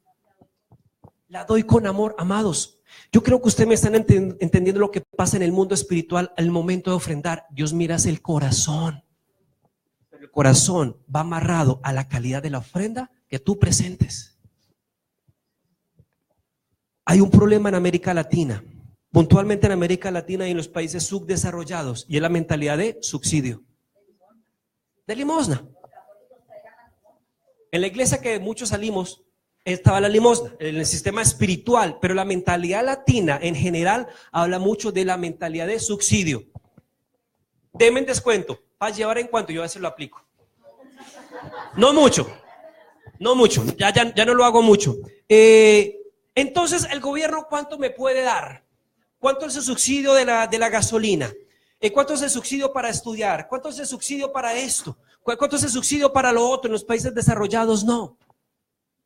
La doy con amor, amados. Yo creo que ustedes me están entendiendo lo que pasa en el mundo espiritual al momento de ofrendar. Dios mira el corazón. Pero el corazón va amarrado a la calidad de la ofrenda que tú presentes. Hay un problema en América Latina, puntualmente en América Latina y en los países subdesarrollados, y es la mentalidad de subsidio, de limosna. En la iglesia que muchos salimos estaba la limosna, en el sistema espiritual, pero la mentalidad latina en general habla mucho de la mentalidad de subsidio. Deme en descuento, para llevar en cuanto, yo a veces lo aplico. No mucho, ya no lo hago mucho. Entonces, ¿el gobierno cuánto me puede dar? ¿Cuánto es el subsidio de la gasolina? ¿Cuánto es el subsidio para estudiar? ¿Cuánto es el subsidio para esto? ¿Cuánto es el subsidio para lo otro? En los países desarrollados no.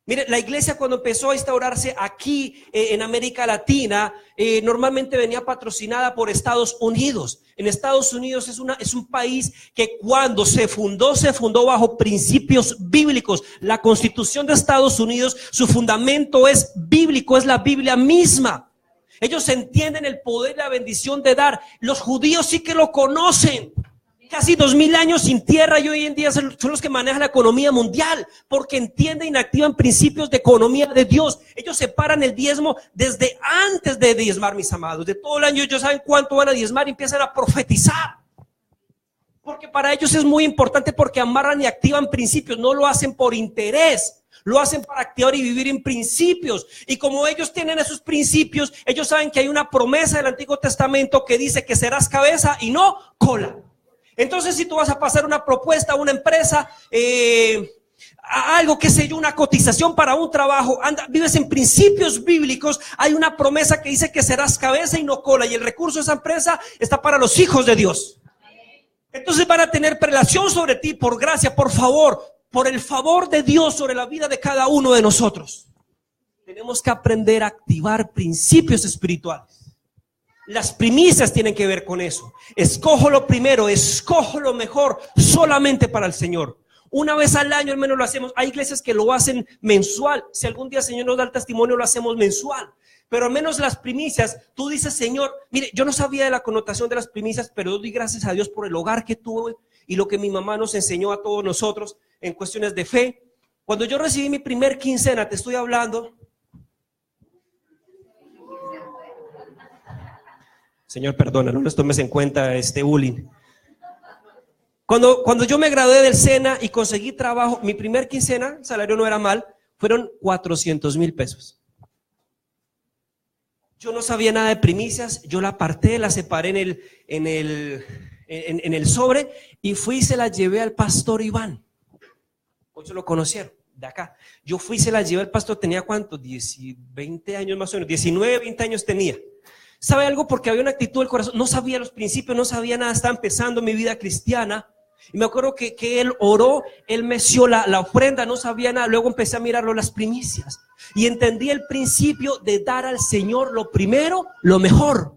Mire, la iglesia cuando empezó a instaurarse aquí en América Latina, normalmente venía patrocinada por Estados Unidos. En Estados Unidos es un país que cuando se fundó bajo principios bíblicos. La Constitución de Estados Unidos, su fundamento es bíblico, es la Biblia misma. Ellos entienden el poder y la bendición de dar. Los judíos sí que lo conocen. Casi 2000 años sin tierra y hoy en día son los que manejan la economía mundial porque entienden y activan principios de economía de Dios. Ellos separan el diezmo desde antes de diezmar, mis amados. De todo el año ellos saben cuánto van a diezmar y empiezan a profetizar. Porque para ellos es muy importante porque amarran y activan principios. No lo hacen por interés, lo hacen para activar y vivir en principios. Y como ellos tienen esos principios, ellos saben que hay una promesa del Antiguo Testamento que dice que serás cabeza y no cola. Entonces, si tú vas a pasar una propuesta a una empresa, a algo, qué sé yo, una cotización para un trabajo, vives en principios bíblicos, hay una promesa que dice que serás cabeza y no cola, y el recurso de esa empresa está para los hijos de Dios. Entonces van a tener prelación sobre ti por gracia, por favor, por el favor de Dios sobre la vida de cada uno de nosotros. Tenemos que aprender a activar principios espirituales. Las primicias tienen que ver con eso. Escojo lo primero, escojo lo mejor solamente para el Señor. Una vez al año al menos lo hacemos. Hay iglesias que lo hacen mensual. Si algún día el Señor nos da el testimonio, lo hacemos mensual. Pero al menos las primicias, tú dices, Señor, mire, yo no sabía de la connotación de las primicias, pero yo doy gracias a Dios por el hogar que tuve y lo que mi mamá nos enseñó a todos nosotros en cuestiones de fe. Cuando yo recibí mi primer quincena, te estoy hablando. Señor, perdona, no les tomes en cuenta este bullying. Cuando yo me gradué del SENA y conseguí trabajo, mi primer quincena, el salario no era mal, fueron 400,000 pesos. Yo no sabía nada de primicias, yo la aparté, la separé en el sobre y fui y se la llevé al pastor Iván. Muchos lo conocieron, de acá. Yo fui y se la llevé al pastor, tenía ¿cuánto? 20 años más o menos, 19, 20 años tenía. ¿Sabe algo? Porque había una actitud del corazón, no sabía los principios, no sabía nada, estaba empezando mi vida cristiana. Y me acuerdo que él oró, él meció la ofrenda, no sabía nada. Luego empecé a mirarlo las primicias y entendí el principio de dar al Señor lo primero, lo mejor.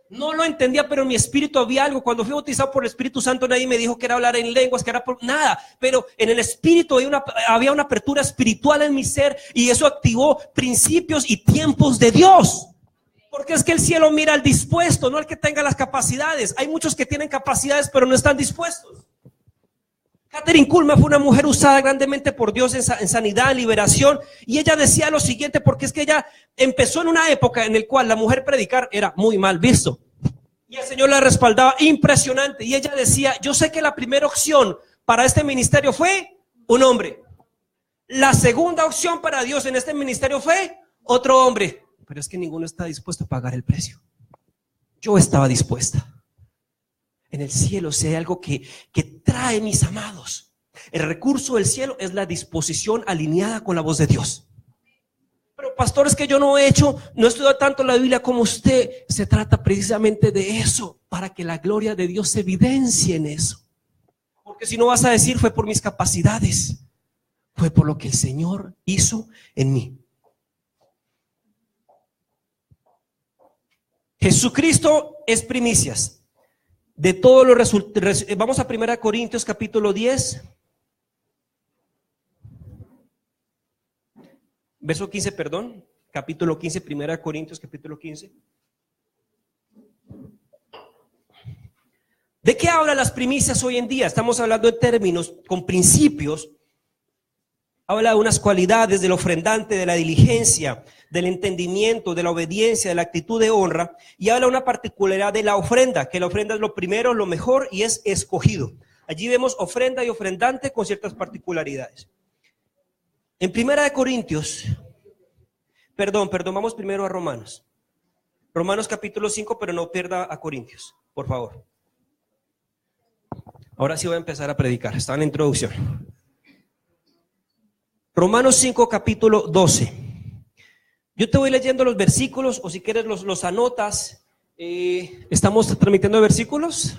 No lo entendía, pero en mi espíritu había algo. Cuando fui bautizado por el Espíritu Santo, nadie me dijo que era hablar en lenguas, que era nada. Pero en el espíritu había una apertura espiritual en mi ser y eso activó principios y tiempos de Dios. Porque es que el cielo mira al dispuesto, no al que tenga las capacidades. Hay muchos que tienen capacidades pero no están dispuestos. Catherine Kuhlman fue una mujer usada grandemente por Dios en sanidad, en liberación. Y ella decía lo siguiente, porque es que ella empezó en una época en la cual la mujer predicar era muy mal visto. Y el Señor la respaldaba impresionante. Y ella decía, yo sé que la primera opción para este ministerio fue un hombre. La segunda opción para Dios en este ministerio fue otro hombre. Pero es que ninguno está dispuesto a pagar el precio. Yo estaba dispuesta. En el cielo, si hay algo que trae, mis amados, el recurso del cielo es la disposición alineada con la voz de Dios. Pero pastor, es que yo no he estudiado tanto la Biblia como usted. Se trata precisamente de eso, para que la gloria de Dios se evidencie en eso. Porque si no vas a decir, fue por mis capacidades, fue por lo que el Señor hizo en mí. Jesucristo es primicias de todos los resultados. Vamos a 1 Corintios capítulo 10 verso 15, perdón, capítulo 15, 1 Corintios capítulo 15. ¿De qué hablan las primicias hoy en día? Estamos hablando en términos con principios. Habla de unas cualidades del ofrendante, de la diligencia, del entendimiento, de la obediencia, de la actitud de honra, y habla una particularidad de la ofrenda, que la ofrenda es lo primero, lo mejor y es escogido. Allí vemos ofrenda y ofrendante con ciertas particularidades. En 1 Corintios, perdón, vamos primero a Romanos. Romanos capítulo 5, pero no pierda a Corintios, por favor. Ahora sí voy a empezar a predicar, estaba en la introducción. Romanos 5, capítulo 12. Yo te voy leyendo los versículos, o si quieres los anotas. ¿Estamos transmitiendo versículos?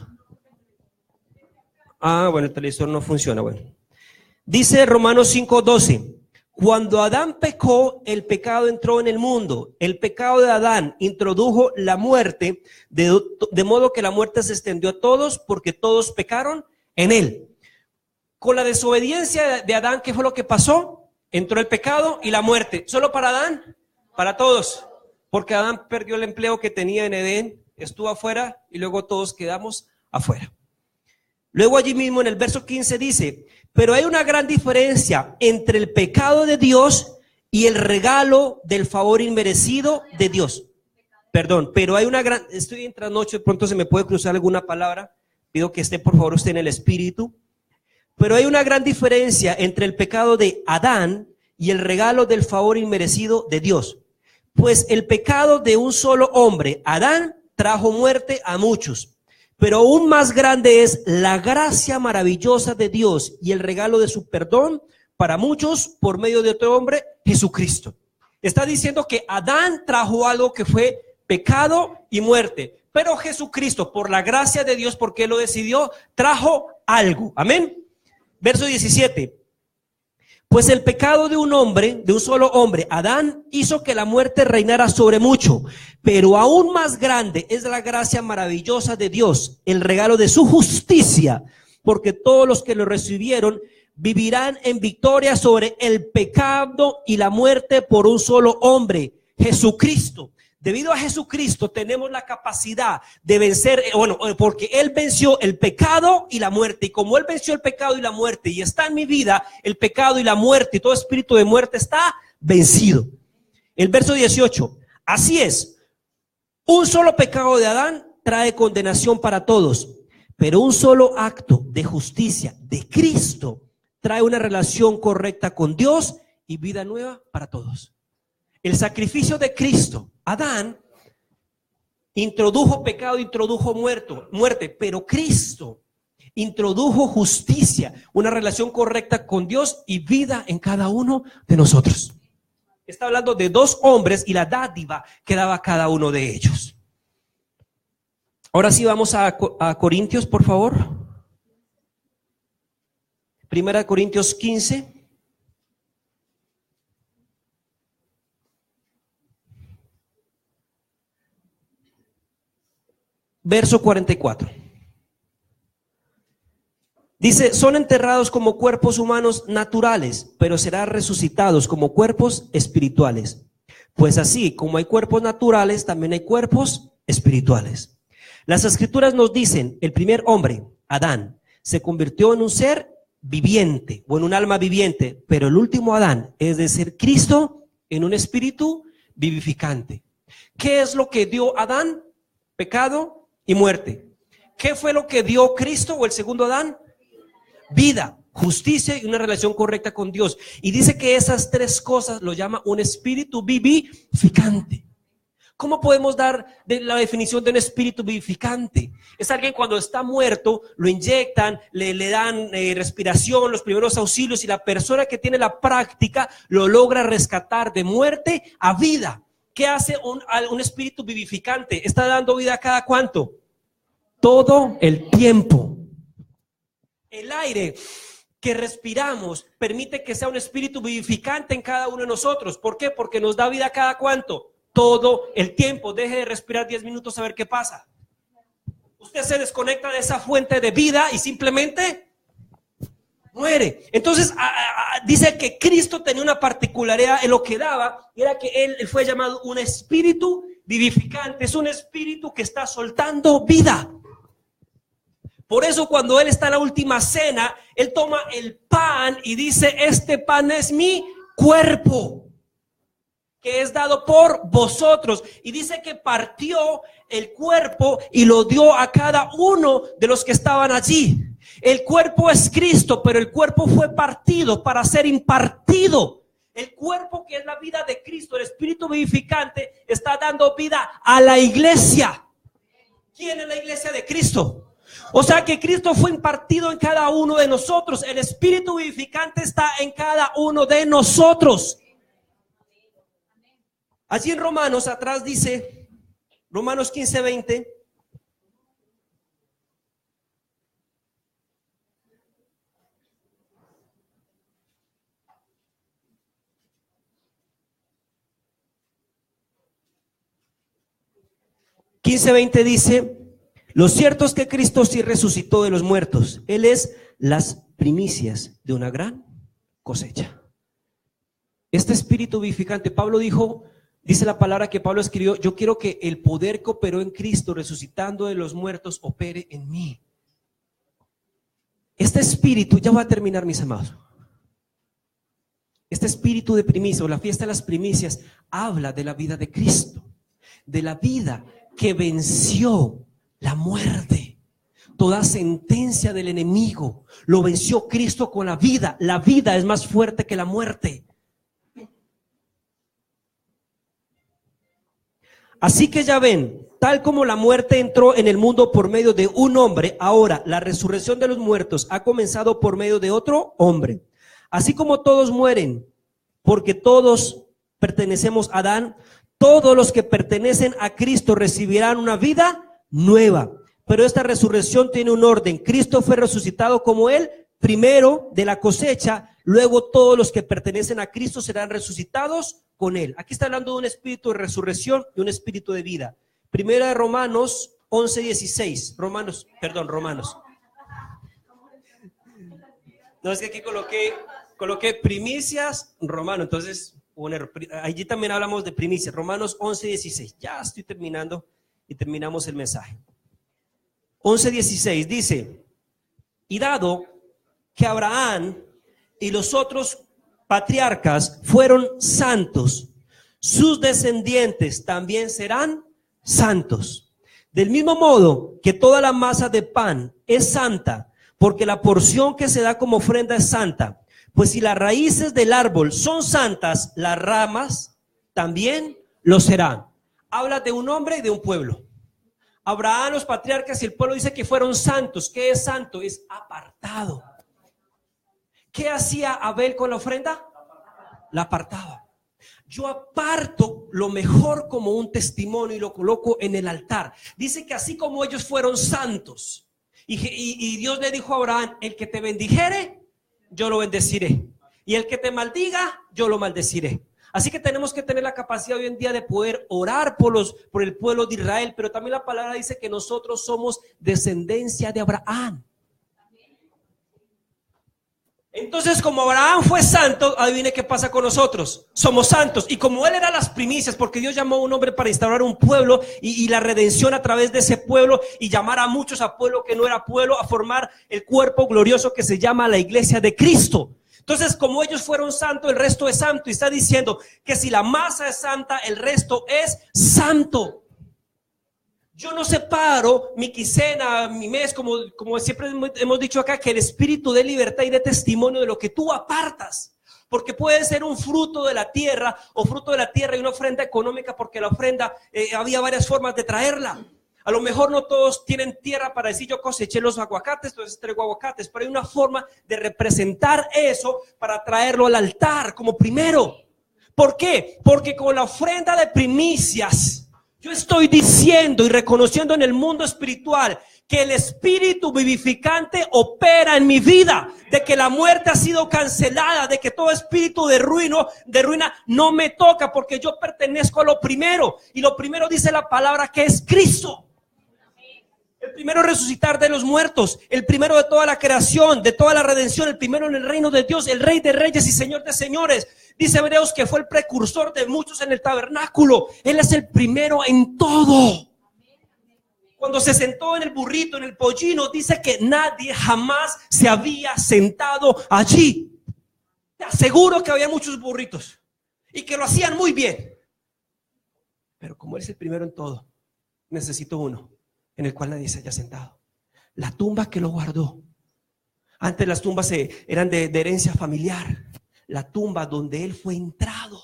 Bueno, el televisor no funciona. Bueno, dice Romanos 5, 12. Cuando Adán pecó, el pecado entró en el mundo. El pecado de Adán introdujo la muerte, de modo que la muerte se extendió a todos porque todos pecaron en él. Con la desobediencia de Adán, ¿qué fue lo que pasó? Entró el pecado y la muerte. ¿Solo para Adán? Para todos. Porque Adán perdió el empleo que tenía en Edén, estuvo afuera y luego todos quedamos afuera. Luego allí mismo en el verso 15 dice, pero hay una gran diferencia entre el pecado de Dios y el regalo del favor inmerecido de Dios. Perdón, pero hay una gran, estoy en trasnocho, de pronto se me puede cruzar alguna palabra, pido que esté por favor usted en el espíritu. Pero hay una gran diferencia entre el pecado de Adán y el regalo del favor inmerecido de Dios. Pues el pecado de un solo hombre, Adán, trajo muerte a muchos. Pero aún más grande es la gracia maravillosa de Dios y el regalo de su perdón para muchos por medio de otro hombre, Jesucristo. Está diciendo que Adán trajo algo que fue pecado y muerte, pero Jesucristo, por la gracia de Dios, porque Él lo decidió, trajo algo. Amén. Verso 17. Pues el pecado de un hombre, de un solo hombre, Adán, hizo que la muerte reinara sobre mucho, pero aún más grande es la gracia maravillosa de Dios, el regalo de su justicia, porque todos los que lo recibieron vivirán en victoria sobre el pecado y la muerte por un solo hombre, Jesucristo. Debido a Jesucristo tenemos la capacidad de vencer, porque Él venció el pecado y la muerte. Y como Él venció el pecado y la muerte y está en mi vida, el pecado y la muerte y todo espíritu de muerte está vencido. El verso 18, así es, un solo pecado de Adán trae condenación para todos, pero un solo acto de justicia de Cristo trae una relación correcta con Dios y vida nueva para todos. El sacrificio de Cristo, Adán introdujo pecado, introdujo muerte, pero Cristo introdujo justicia, una relación correcta con Dios y vida en cada uno de nosotros. Está hablando de dos hombres y la dádiva que daba cada uno de ellos. Ahora sí vamos a Corintios, por favor. Primera Corintios 15. Verso 44. Dice, son enterrados como cuerpos humanos naturales, pero serán resucitados como cuerpos espirituales. Pues así como hay cuerpos naturales, también hay cuerpos espirituales. Las escrituras nos dicen, el primer hombre, Adán, se convirtió en un ser viviente o en un alma viviente, pero el último Adán, es decir, Cristo, en un espíritu vivificante. ¿Qué es lo que dio Adán? Pecado y muerte. ¿Qué fue lo que dio Cristo o el segundo Adán? Vida, justicia y una relación correcta con Dios. Y dice que esas tres cosas lo llama un espíritu vivificante. ¿Cómo podemos dar la definición de un espíritu vivificante? Es alguien cuando está muerto, lo inyectan, le dan respiración, los primeros auxilios y la persona que tiene la práctica lo logra rescatar de muerte a vida. ¿Qué hace un espíritu vivificante? Está dando vida a cada cuánto. Todo el tiempo. El aire que respiramos permite que sea un espíritu vivificante en cada uno de nosotros. ¿Por qué? Porque nos da vida a cada cuánto. Todo el tiempo. Deje de respirar 10 minutos a ver qué pasa. Usted se desconecta de esa fuente de vida y simplemente muere. Entonces dice que Cristo tenía una particularidad en lo que daba, y era que él fue llamado un espíritu vivificante. Es un espíritu que está soltando vida. Por eso cuando Él está en la última cena, Él toma el pan y dice, este pan es mi cuerpo, que es dado por vosotros. Y dice que partió el cuerpo y lo dio a cada uno de los que estaban allí. El cuerpo es Cristo, pero el cuerpo fue partido para ser impartido. El cuerpo, que es la vida de Cristo, el espíritu vivificante, está dando vida a la iglesia. ¿Quién es la iglesia de Cristo? O sea que Cristo fue impartido en cada uno de nosotros. El espíritu vivificante está en cada uno de nosotros. Allí en Romanos atrás dice, Romanos 15:20. 15:20 dice: lo cierto es que Cristo sí resucitó de los muertos. Él es las primicias de una gran cosecha. Este espíritu vivificante, Pablo dijo, dice la palabra que Pablo escribió: yo quiero que el poder que operó en Cristo resucitando de los muertos opere en mí. Este espíritu, ya voy a terminar, mis amados. Este espíritu de primicia, o la fiesta de las primicias, habla de la vida de Cristo, de la vida que venció la muerte, toda sentencia del enemigo. Lo venció Cristo con la vida. La vida es más fuerte que la muerte. Así que ya ven, tal como la muerte entró en el mundo por medio de un hombre, ahora la resurrección de los muertos ha comenzado por medio de otro hombre. Así como todos mueren, porque todos pertenecemos a Adán, todos los que pertenecen a Cristo recibirán una vida nueva. Pero esta resurrección tiene un orden. Cristo fue resucitado como el primero de la cosecha, luego todos los que pertenecen a Cristo serán resucitados con él. Aquí está hablando de un espíritu de resurrección y un espíritu de vida. Primera de Romanos 11:16. Romanos. No, es que aquí coloqué primicias romano, entonces allí también hablamos de primicias. Romanos 11:16. Ya estoy terminando y terminamos el mensaje. 11:16 dice: y dado que Abraham y los otros patriarcas fueron santos, sus descendientes también serán santos. Del mismo modo que toda la masa de pan es santa, porque la porción que se da como ofrenda es santa, pues si las raíces del árbol son santas, las ramas también lo serán. Habla de un hombre y de un pueblo. Abraham, los patriarcas y el pueblo dice que fueron santos. ¿Qué es santo? Es apartado. ¿Qué hacía Abel con la ofrenda? La apartaba. Yo aparto lo mejor como un testimonio y lo coloco en el altar. Dice que así como ellos fueron santos, y Dios le dijo a Abraham: el que te bendijere, yo lo bendeciré, y el que te maldiga, yo lo maldeciré. Así que tenemos que tener la capacidad hoy en día de poder orar por el pueblo de Israel, pero también la palabra dice que nosotros somos descendencia de Abraham. Entonces, como Abraham fue santo, adivine qué pasa con nosotros. Somos santos. Y como él era las primicias, porque Dios llamó a un hombre para instaurar un pueblo y la redención a través de ese pueblo, y llamar a muchos a pueblo que no era pueblo, a formar el cuerpo glorioso que se llama la iglesia de Cristo. Entonces, como ellos fueron santos, el resto es santo. Y está diciendo que si la masa es santa, el resto es santo. Yo no separo mi quincena, mi mes, como siempre hemos dicho acá, que el espíritu de libertad y de testimonio de lo que tú apartas. Porque puede ser un fruto de la tierra o fruto de la tierra y una ofrenda económica, porque la ofrenda había varias formas de traerla. A lo mejor no todos tienen tierra para decir: yo coseché los aguacates, entonces traigo aguacates. Pero hay una forma de representar eso para traerlo al altar como primero. ¿Por qué? Porque con la ofrenda de primicias yo estoy diciendo y reconociendo en el mundo espiritual que el espíritu vivificante opera en mi vida, de que la muerte ha sido cancelada, de que todo espíritu de ruina no me toca, porque yo pertenezco a lo primero, y lo primero dice la palabra que es Cristo. El primero resucitar de los muertos, el primero de toda la creación, de toda la redención, el primero en el reino de Dios, el Rey de Reyes y Señor de Señores. Dice Hebreos que fue el precursor de muchos en el tabernáculo. Él es el primero en todo. Cuando se sentó en el burrito, en el pollino, dice que nadie jamás se había sentado allí. Te aseguro que había muchos burritos y que lo hacían muy bien. Pero como Él es el primero en todo, necesito uno en el cual nadie se haya sentado. La tumba que lo guardó. Antes las tumbas eran de herencia familiar. La tumba donde él fue entrado.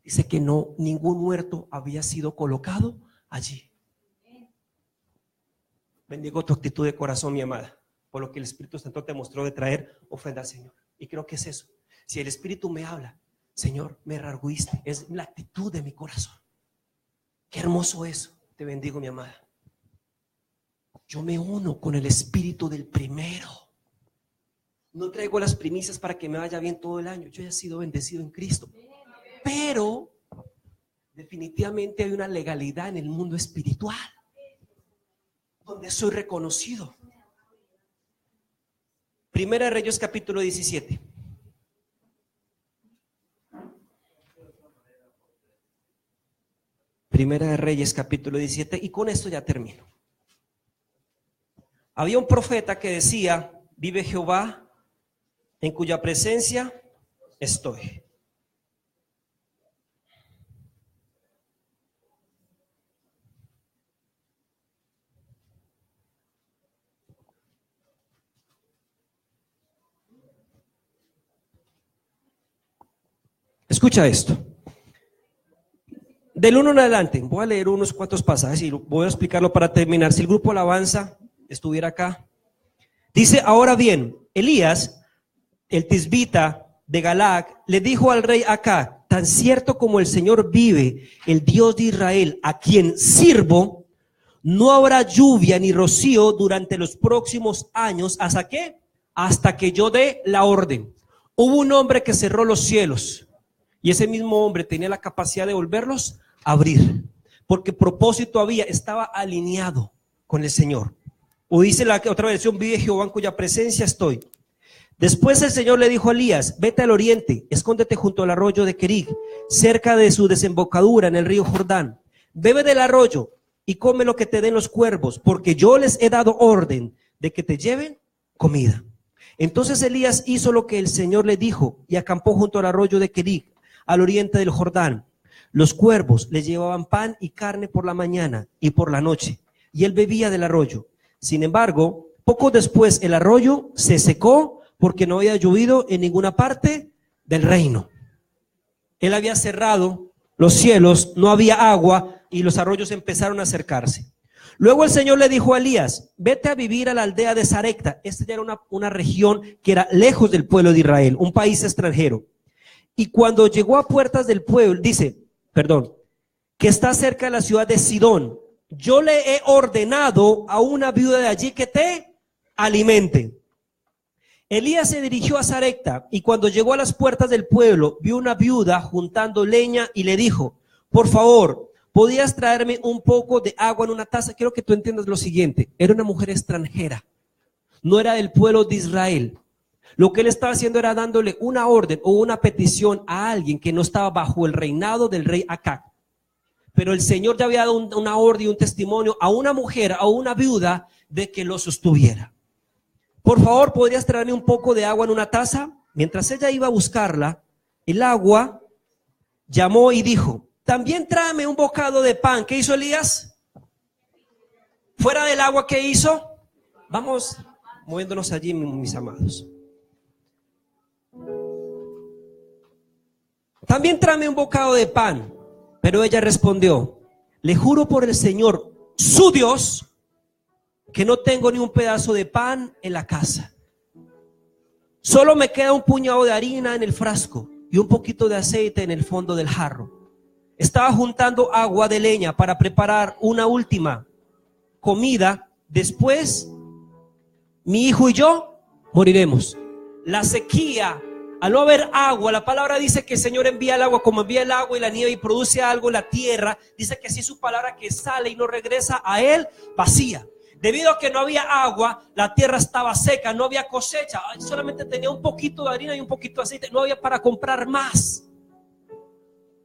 Dice que ningún muerto había sido colocado allí. Bendigo tu actitud de corazón, mi amada, por lo que el Espíritu Santo te mostró de traer ofrenda al Señor. Y creo que es eso. Si el Espíritu me habla: Señor, me reargüiste, es la actitud de mi corazón. Qué hermoso eso. Te bendigo, mi amada. Yo me uno con el espíritu del primero. No traigo las primicias para que me vaya bien todo el año. Yo ya he sido bendecido en Cristo. Pero definitivamente hay una legalidad en el mundo espiritual donde soy reconocido. Primera de Reyes capítulo 17. Primera de Reyes capítulo 17, y con esto ya termino. Había un profeta que decía: vive Jehová, en cuya presencia estoy. Escucha esto. Del 1 en adelante, voy a leer unos cuantos pasajes y voy a explicarlo para terminar. Si el grupo Alabanza estuviera acá. Dice: ahora bien, Elías, el tisbita de Galaad, le dijo al rey Acab: tan cierto como el Señor vive, el Dios de Israel, a quien sirvo, no habrá lluvia ni rocío durante los próximos años. ¿Hasta qué? Hasta que yo dé la orden. Hubo un hombre que cerró los cielos, y ese mismo hombre tenía la capacidad de volverlos a abrir, porque propósito había, estaba alineado con el Señor. O dice la otra versión: vive Jehová, en cuya presencia estoy. Después el Señor le dijo a Elías: vete al oriente, escóndete junto al arroyo de Kerit, cerca de su desembocadura en el río Jordán. Bebe del arroyo y come lo que te den los cuervos, porque yo les he dado orden de que te lleven comida. Entonces Elías hizo lo que el Señor le dijo y acampó junto al arroyo de Kerit, al oriente del Jordán. Los cuervos le llevaban pan y carne por la mañana y por la noche, y él bebía del arroyo. Sin embargo, poco después el arroyo se secó porque no había llovido en ninguna parte del reino. Él había cerrado los cielos, no había agua y los arroyos empezaron a acercarse. Luego el Señor le dijo a Elías: vete a vivir a la aldea de Sarepta. Esta ya era una región que era lejos del pueblo de Israel, un país extranjero. Y cuando llegó a puertas del pueblo, que está cerca de la ciudad de Sidón, yo le he ordenado a una viuda de allí que te alimente. Elías se dirigió a Sarepta, y cuando llegó a las puertas del pueblo, vio una viuda juntando leña y le dijo: por favor, ¿podrías traerme un poco de agua en una taza? Quiero que tú entiendas lo siguiente: era una mujer extranjera, no era del pueblo de Israel. Lo que él estaba haciendo era dándole una orden o una petición a alguien que no estaba bajo el reinado del rey Acab. Pero el Señor ya había dado una orden y un testimonio a una mujer, a una viuda, de que lo sostuviera. Por favor, ¿podrías traerme un poco de agua en una taza? Mientras ella iba a buscarla, el agua, llamó y dijo: también tráeme un bocado de pan. ¿Qué hizo Elías? Fuera del agua, ¿qué hizo? Vamos moviéndonos allí, mis amados. También tráeme un bocado de pan. Pero ella respondió: le juro por el Señor, su Dios, que no tengo ni un pedazo de pan en la casa. Solo me queda un puñado de harina en el frasco y un poquito de aceite en el fondo del jarro. Estaba juntando agua de leña para preparar una última comida. Después, mi hijo y yo moriremos. La sequía, al no haber agua, la palabra dice que el Señor envía el agua como envía el agua y la nieve y produce algo en la tierra. Dice que así su palabra que sale y no regresa a él vacía. Debido a que no había agua, la tierra estaba seca, no había cosecha, solamente tenía un poquito de harina y un poquito de aceite, no había para comprar más.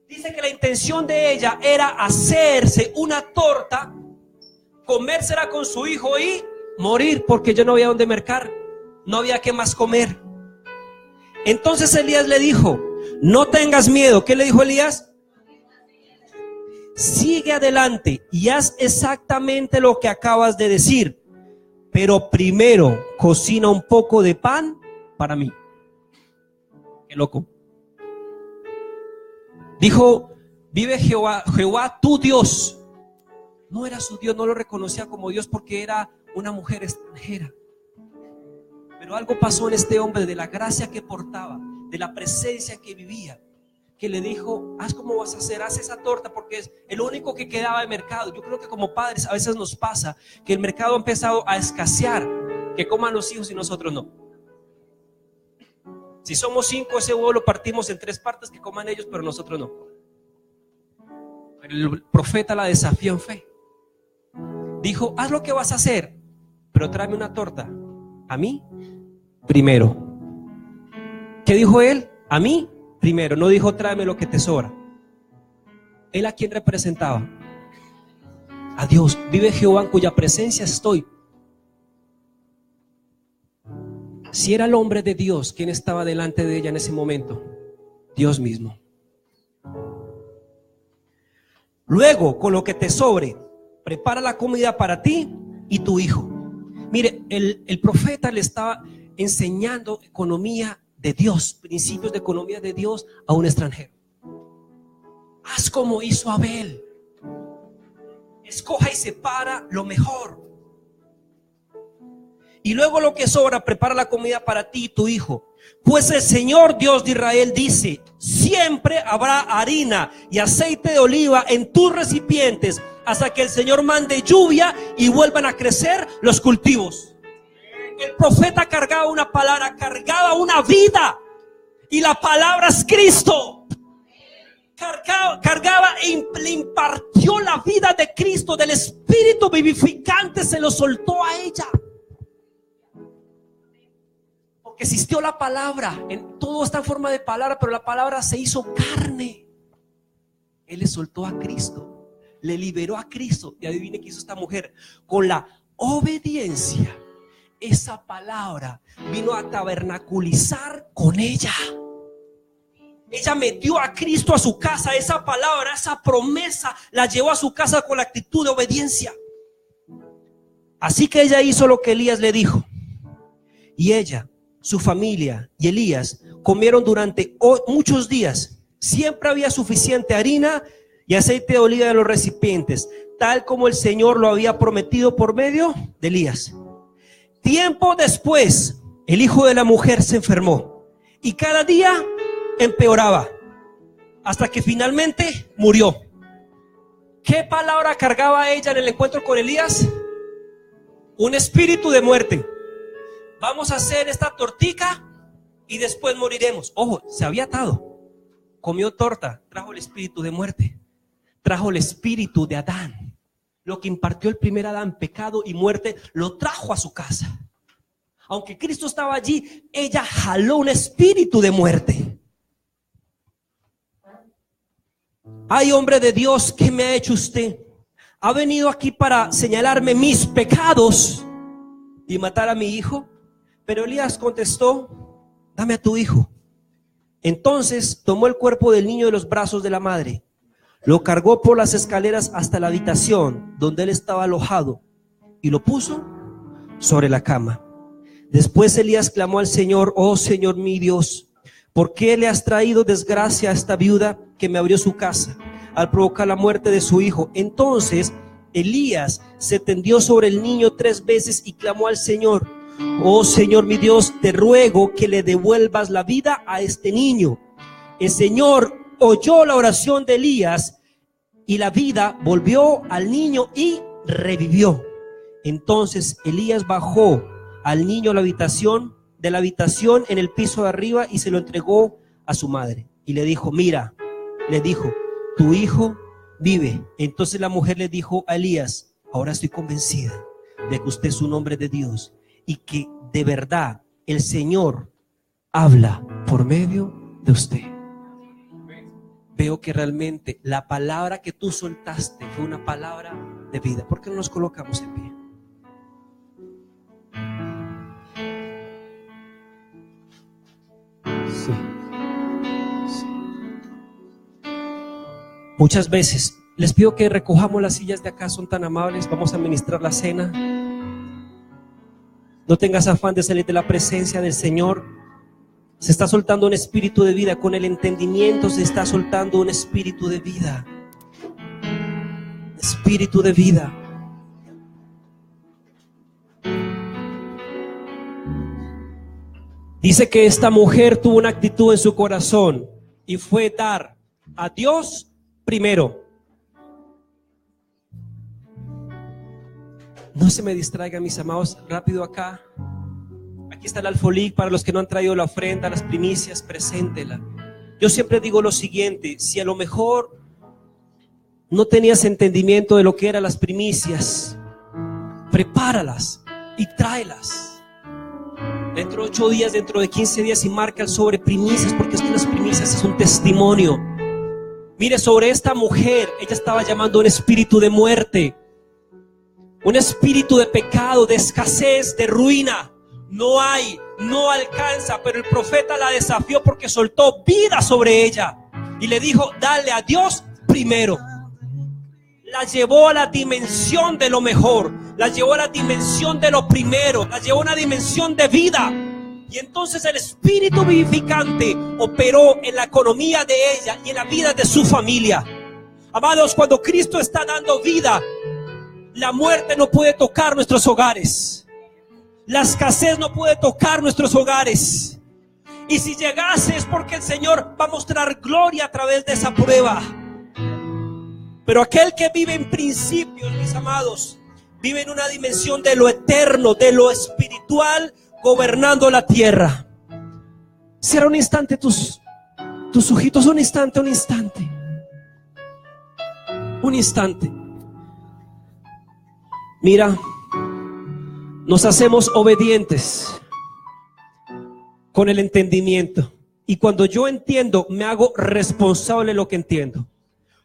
Dice que la intención de ella era hacerse una torta, comérsela con su hijo y morir, porque ya no había dónde mercar, no había qué más comer. Entonces Elías le dijo: no tengas miedo. ¿Qué le dijo Elías? Sigue adelante y haz exactamente lo que acabas de decir, pero primero cocina un poco de pan para mí. Qué loco. Dijo: vive Jehová tu Dios. No era su Dios, no lo reconocía como Dios porque era una mujer extranjera. Pero algo pasó en este hombre, de la gracia que portaba, de la presencia que vivía, que le dijo: haz como vas a hacer, haz esa torta, porque es el único que quedaba de mercado. Yo creo que como padres a veces nos pasa que el mercado ha empezado a escasear, que coman los hijos y nosotros no. Si somos 5, ese huevo lo partimos en 3 partes, que coman ellos, pero nosotros no. El profeta la desafió en fe. Dijo, haz lo que vas a hacer, pero tráeme una torta. A mí primero. ¿Qué dijo él? A mí primero. No dijo tráeme lo que te sobra. ¿Él a quién representaba? A Dios. Vive Jehová en cuya presencia estoy. Si era el hombre de Dios, ¿quién estaba delante de ella en ese momento? Dios mismo. Luego, con lo que te sobre, prepara la comida para ti y tu hijo. Mire, el profeta le estaba enseñando economía de Dios, principios de economía de Dios a un extranjero. Haz como hizo Abel. Escoja y separa lo mejor. Y luego lo que sobra, prepara la comida para ti y tu hijo. Pues el Señor Dios de Israel dice: siempre habrá harina y aceite de oliva en tus recipientes hasta que el Señor mande lluvia y vuelvan a crecer los cultivos. El profeta cargaba una palabra, cargaba una vida, y la palabra es Cristo. Cargaba e le impartió la vida de Cristo, del Espíritu vivificante, se lo soltó a ella. Porque existió la palabra, todo está en forma de palabra, pero la palabra se hizo carne. Él le soltó a Cristo, le liberó a Cristo. Y adivine qué hizo esta mujer. Con la obediencia, esa palabra vino a tabernaculizar con ella. Ella metió a Cristo a su casa. Esa palabra, esa promesa la llevó a su casa con la actitud de obediencia. Así que ella hizo lo que Elías le dijo. Y ella, su familia y Elías comieron durante muchos días. Siempre había suficiente harina y aceite de oliva en los recipientes, tal como el Señor lo había prometido por medio de Elías. Tiempo después, el hijo de la mujer se enfermó y cada día empeoraba hasta que finalmente murió. ¿Qué palabra cargaba ella en el encuentro con Elías? Un espíritu de muerte. Vamos a hacer esta tortica y después moriremos. Ojo, se había atado. Comió torta, trajo el espíritu de muerte. Trajo el espíritu de Adán. Lo que impartió el primer Adán, pecado y muerte, lo trajo a su casa. Aunque Cristo estaba allí, ella jaló un espíritu de muerte. Ay, hombre de Dios, ¿qué me ha hecho usted? ¿Ha venido aquí para señalarme mis pecados y matar a mi hijo? Pero Elías contestó: dame a tu hijo. Entonces tomó el cuerpo del niño de los brazos de la madre, lo cargó por las escaleras hasta la habitación donde él estaba alojado y lo puso sobre la cama. Después Elías clamó al Señor: oh Señor mi Dios, ¿por qué le has traído desgracia a esta viuda que me abrió su casa al provocar la muerte de su hijo? Entonces Elías se tendió sobre el niño 3 veces y clamó al Señor: oh Señor mi Dios, te ruego que le devuelvas la vida a este niño. El Señor oyó la oración de Elías y la vida volvió al niño y revivió. Entonces Elías bajó al niño a la habitación, de la habitación en el piso de arriba, y se lo entregó a su madre. Y le dijo: mira, le dijo, tu hijo vive. Entonces la mujer le dijo a Elías: ahora estoy convencida de que usted es un hombre de Dios y que de verdad el Señor habla por medio de usted. Veo que realmente la palabra que tú soltaste fue una palabra de vida. ¿Por qué no nos colocamos en pie? Sí. Muchas veces les pido que recojamos las sillas de acá, son tan amables. Vamos a ministrar la cena. No tengas afán de salir de la presencia del Señor. Se está soltando un espíritu de vida. Con el entendimiento se está soltando un espíritu de vida. Espíritu de vida. Dice que esta mujer tuvo una actitud en su corazón y fue dar a Dios primero. No se me distraigan, mis amados, rápido acá. Aquí está el alfolí para los que no han traído la ofrenda, las primicias, preséntela. Yo siempre digo lo siguiente: si a lo mejor no tenías entendimiento de lo que eran las primicias, prepáralas y tráelas. Dentro de 8 días, dentro de 15 días, y marca sobre primicias, porque es que las primicias es un testimonio. Mire, sobre esta mujer, ella estaba llamando un espíritu de muerte, un espíritu de pecado, de escasez, de ruina. No hay, no alcanza, pero el profeta la desafió porque soltó vida sobre ella y le dijo: dale a Dios primero. La llevó a la dimensión de lo mejor, la llevó a la dimensión de lo primero, la llevó a una dimensión de vida. Y entonces el espíritu vivificante operó en la economía de ella y en la vida de su familia. Amados, cuando Cristo está dando vida, la muerte no puede tocar nuestros hogares. La escasez no puede tocar nuestros hogares. Y si llegase es porque el Señor va a mostrar gloria a través de esa prueba. Pero aquel que vive en principios, mis amados, vive en una dimensión de lo eterno, de lo espiritual, gobernando la tierra. Cierra un instante tus ojitos, un instante. Un instante. Mira, nos hacemos obedientes con el entendimiento. Y cuando yo entiendo, me hago responsable de lo que entiendo.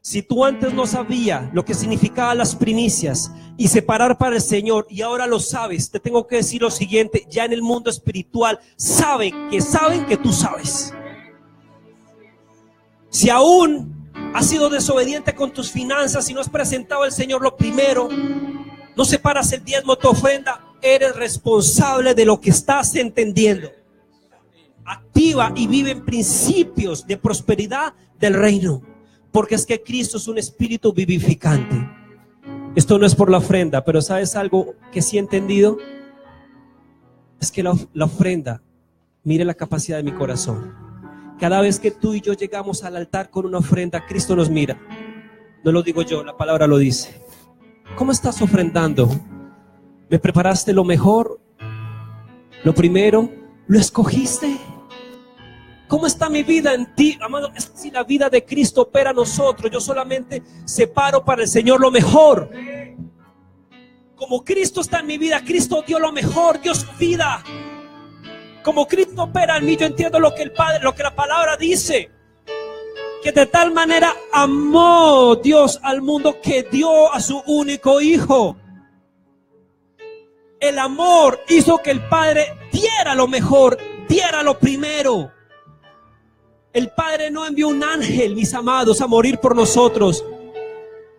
Si tú antes no sabías lo que significaban las primicias y separar para el Señor, y ahora lo sabes, te tengo que decir lo siguiente: ya en el mundo espiritual saben que tú sabes. Si aún has sido desobediente con tus finanzas y no has presentado al Señor lo primero, no separas el diezmo, tu ofrenda, eres responsable de lo que estás entendiendo. Activa y vive en principios de prosperidad del reino. Porque es que Cristo es un espíritu vivificante. Esto no es por la ofrenda, pero ¿sabes algo que sí he entendido? Es que la ofrenda, mire la capacidad de mi corazón. Cada vez que tú y yo llegamos al altar con una ofrenda, Cristo nos mira. No lo digo yo, la palabra lo dice. ¿Cómo estás ofrendando? ¿Me preparaste lo mejor? ¿Lo primero? ¿Lo escogiste? ¿Cómo está mi vida en ti, amado? Es que si la vida de Cristo opera en nosotros, yo solamente separo para el Señor lo mejor. Como Cristo está en mi vida, Cristo dio lo mejor, dio su vida. Como Cristo opera en mí, yo entiendo lo que el Padre, lo que la palabra dice, que de tal manera amó Dios al mundo que dio a su único Hijo. El amor hizo que el Padre diera lo mejor, diera lo primero. El Padre no envió un ángel, mis amados, a morir por nosotros.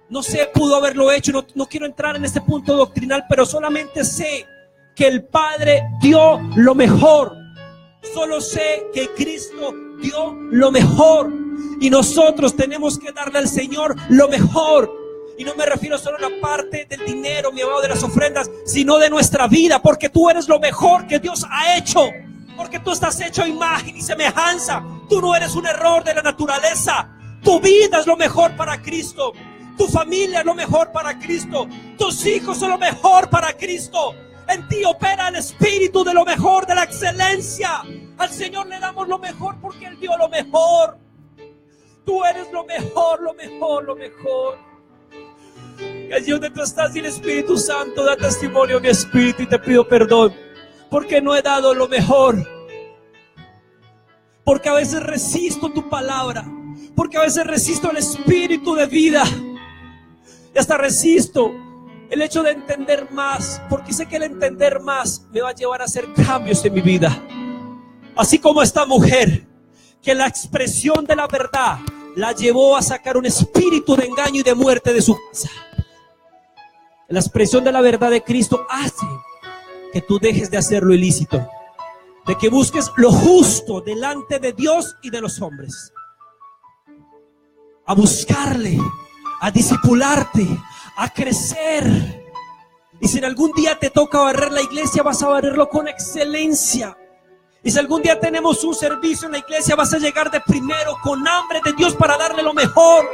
No sé, pudo haberlo hecho. No quiero entrar en este punto doctrinal, pero solamente sé que el Padre dio lo mejor. Solo sé que Cristo dio lo mejor. Y nosotros tenemos que darle al Señor lo mejor. Y no me refiero solo a la parte del dinero, mi amado, de las ofrendas, sino de nuestra vida. Porque tú eres lo mejor que Dios ha hecho. Porque tú estás hecho a imagen y semejanza. Tú no eres un error de la naturaleza. Tu vida es lo mejor para Cristo. Tu familia es lo mejor para Cristo. Tus hijos son lo mejor para Cristo. En ti opera el espíritu de lo mejor, de la excelencia. Al Señor le damos lo mejor porque Él dio lo mejor. Tú eres lo mejor, lo mejor, lo mejor. Y allí donde tú estás, y el Espíritu Santo da testimonio a mi espíritu, y te pido perdón porque no he dado lo mejor. Porque a veces resisto tu palabra. Porque a veces resisto el espíritu de vida. Y hasta resisto el hecho de entender más. Porque sé que el entender más me va a llevar a hacer cambios en mi vida. Así como esta mujer, que la expresión de la verdad la llevó a sacar un espíritu de engaño y de muerte de su casa. La expresión de la verdad de Cristo hace que tú dejes de hacer lo ilícito, de que busques lo justo delante de Dios y de los hombres, a buscarle, a discipularte, a crecer. Y si en algún día te toca barrer la iglesia, vas a barrerlo con excelencia. Y si algún día tenemos un servicio en la iglesia, vas a llegar de primero con hambre de Dios para darle lo mejor.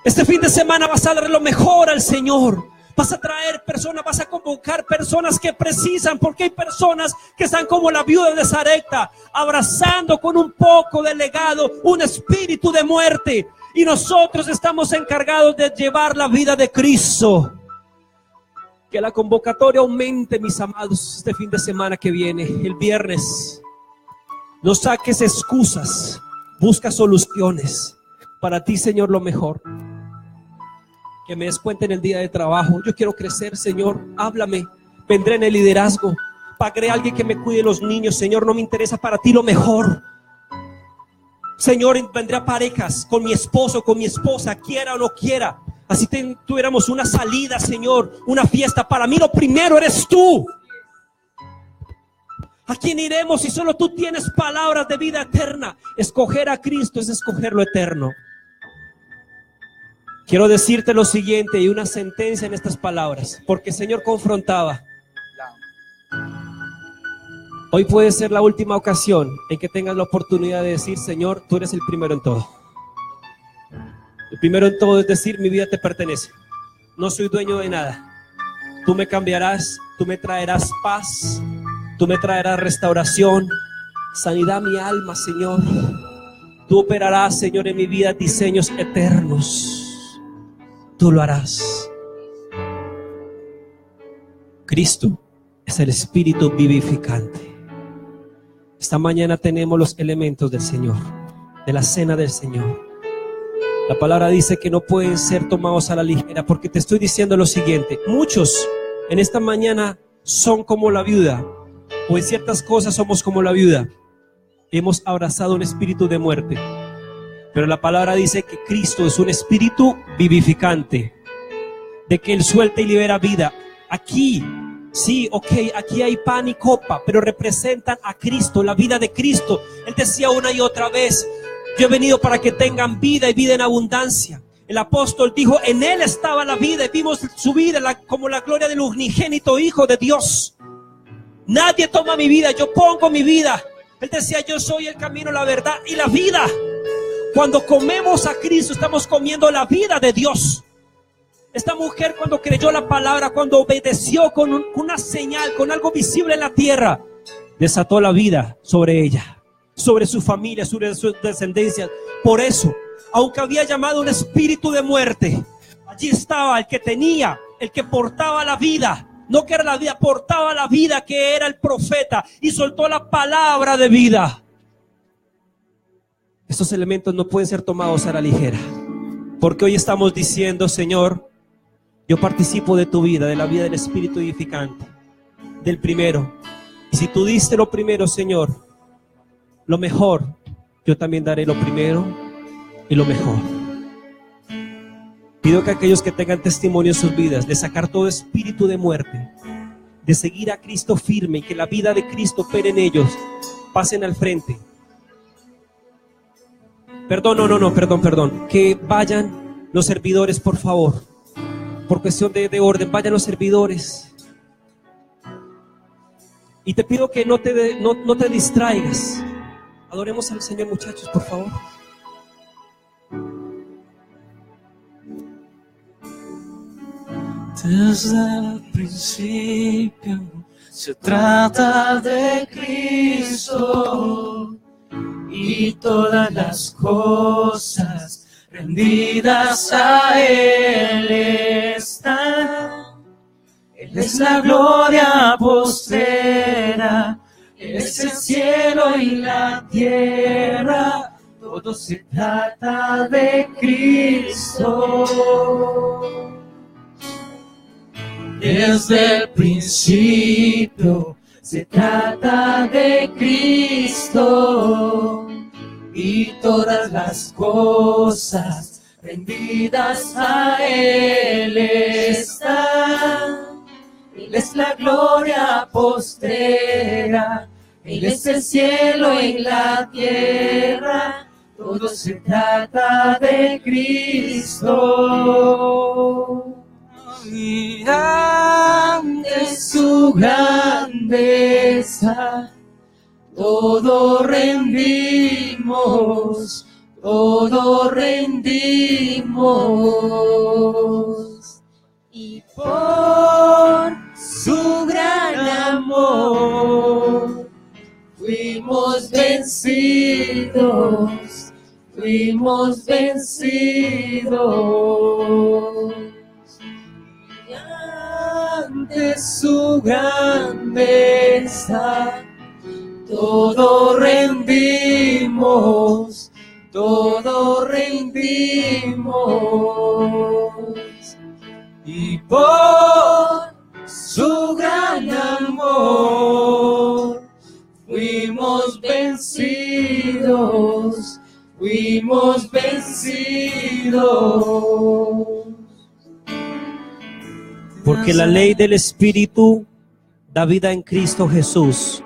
Este fin de semana vas a darle lo mejor al Señor. Vas a traer personas, vas a convocar personas que precisan, porque hay personas que están como la viuda de Sarepta, abrazando con un poco de legado un espíritu de muerte. Y nosotros estamos encargados de llevar la vida de Cristo. Que la convocatoria aumente, mis amados, este fin de semana que viene, el viernes. No saques excusas, busca soluciones. Para ti, Señor, lo mejor. Que me des cuenta en el día de trabajo. Yo quiero crecer, Señor, háblame. Vendré en el liderazgo. Pagaré a alguien que me cuide los niños, Señor, no me interesa, para ti lo mejor. Señor, vendré a parejas, con mi esposo, con mi esposa, quiera o no quiera. Así tuviéramos una salida, Señor, una fiesta. Para mí lo primero eres tú. ¿A quién iremos si solo tú tienes palabras de vida eterna? Escoger a Cristo es escoger lo eterno. Quiero decirte lo siguiente y una sentencia en estas palabras, porque el Señor confrontaba. Hoy puede ser la última ocasión en que tengas la oportunidad de decir: Señor, tú eres el primero en todo. El primero en todo es decir: mi vida te pertenece. No soy dueño de nada. Tú me cambiarás, tú me traerás paz, tú me traerás restauración, sanidad a mi alma, Señor. Tú operarás, Señor, en mi vida diseños eternos. Tú lo harás. Cristo es el Espíritu vivificante. Esta mañana tenemos los elementos del Señor, de la cena del Señor. La palabra dice que no pueden ser tomados a la ligera, porque te estoy diciendo lo siguiente: muchos en esta mañana son como la viuda, o en ciertas cosas somos como la viuda. Hemos abrazado un espíritu de muerte, pero la palabra dice que Cristo es un espíritu vivificante, de que Él suelta y libera vida. Aquí, sí, ok, aquí hay pan y copa, pero representan a Cristo, la vida de Cristo. Él decía una y otra vez: yo he venido para que tengan vida y vida en abundancia. El apóstol dijo: en Él estaba la vida, y vimos su vida como la gloria del unigénito Hijo de Dios. Nadie toma mi vida, yo pongo mi vida. Él decía: yo soy el camino, la verdad y la vida. Cuando comemos a Cristo, estamos comiendo la vida de Dios. Esta mujer, cuando creyó la palabra, cuando obedeció con una señal, con algo visible en la tierra, desató la vida sobre ella, sobre su familia, sobre sus descendencias. Por eso, aunque había llamado un espíritu de muerte, allí estaba el que tenía, el que portaba la vida. No que era la vida, portaba la vida, que era el profeta, y soltó la palabra de vida. Estos elementos no pueden ser tomados a la ligera, porque hoy estamos diciendo: Señor, yo participo de tu vida, de la vida del Espíritu edificante, del primero. Y si tú diste lo primero, Señor, lo mejor, yo también daré lo primero y lo mejor. Pido que aquellos que tengan testimonio en sus vidas, de sacar todo espíritu de muerte, de seguir a Cristo firme, y que la vida de Cristo opere en ellos, pasen al frente. Perdón. Que vayan los servidores, por favor. Por cuestión de orden, vayan los servidores. Y te pido que no te distraigas. Adoremos al Señor, muchachos, por favor. Desde el principio se trata de Cristo, y todas las cosas rendidas a Él están. Él es la gloria postrera, Él es el cielo y la tierra. Todo se trata de Cristo. Desde el principio se trata de Cristo, y todas las cosas rendidas a Él están. Él es la gloria postrera, Él es el cielo y la tierra. Todo se trata de Cristo. Y ante su grandeza todo rendimos, y por su gran amor fuimos vencidos, fuimos vencidos. Y ante su grandeza, todo rendimos, todo rendimos. Y por su gran amor fuimos vencidos, fuimos vencidos. Porque la ley del Espíritu da vida en Cristo Jesús.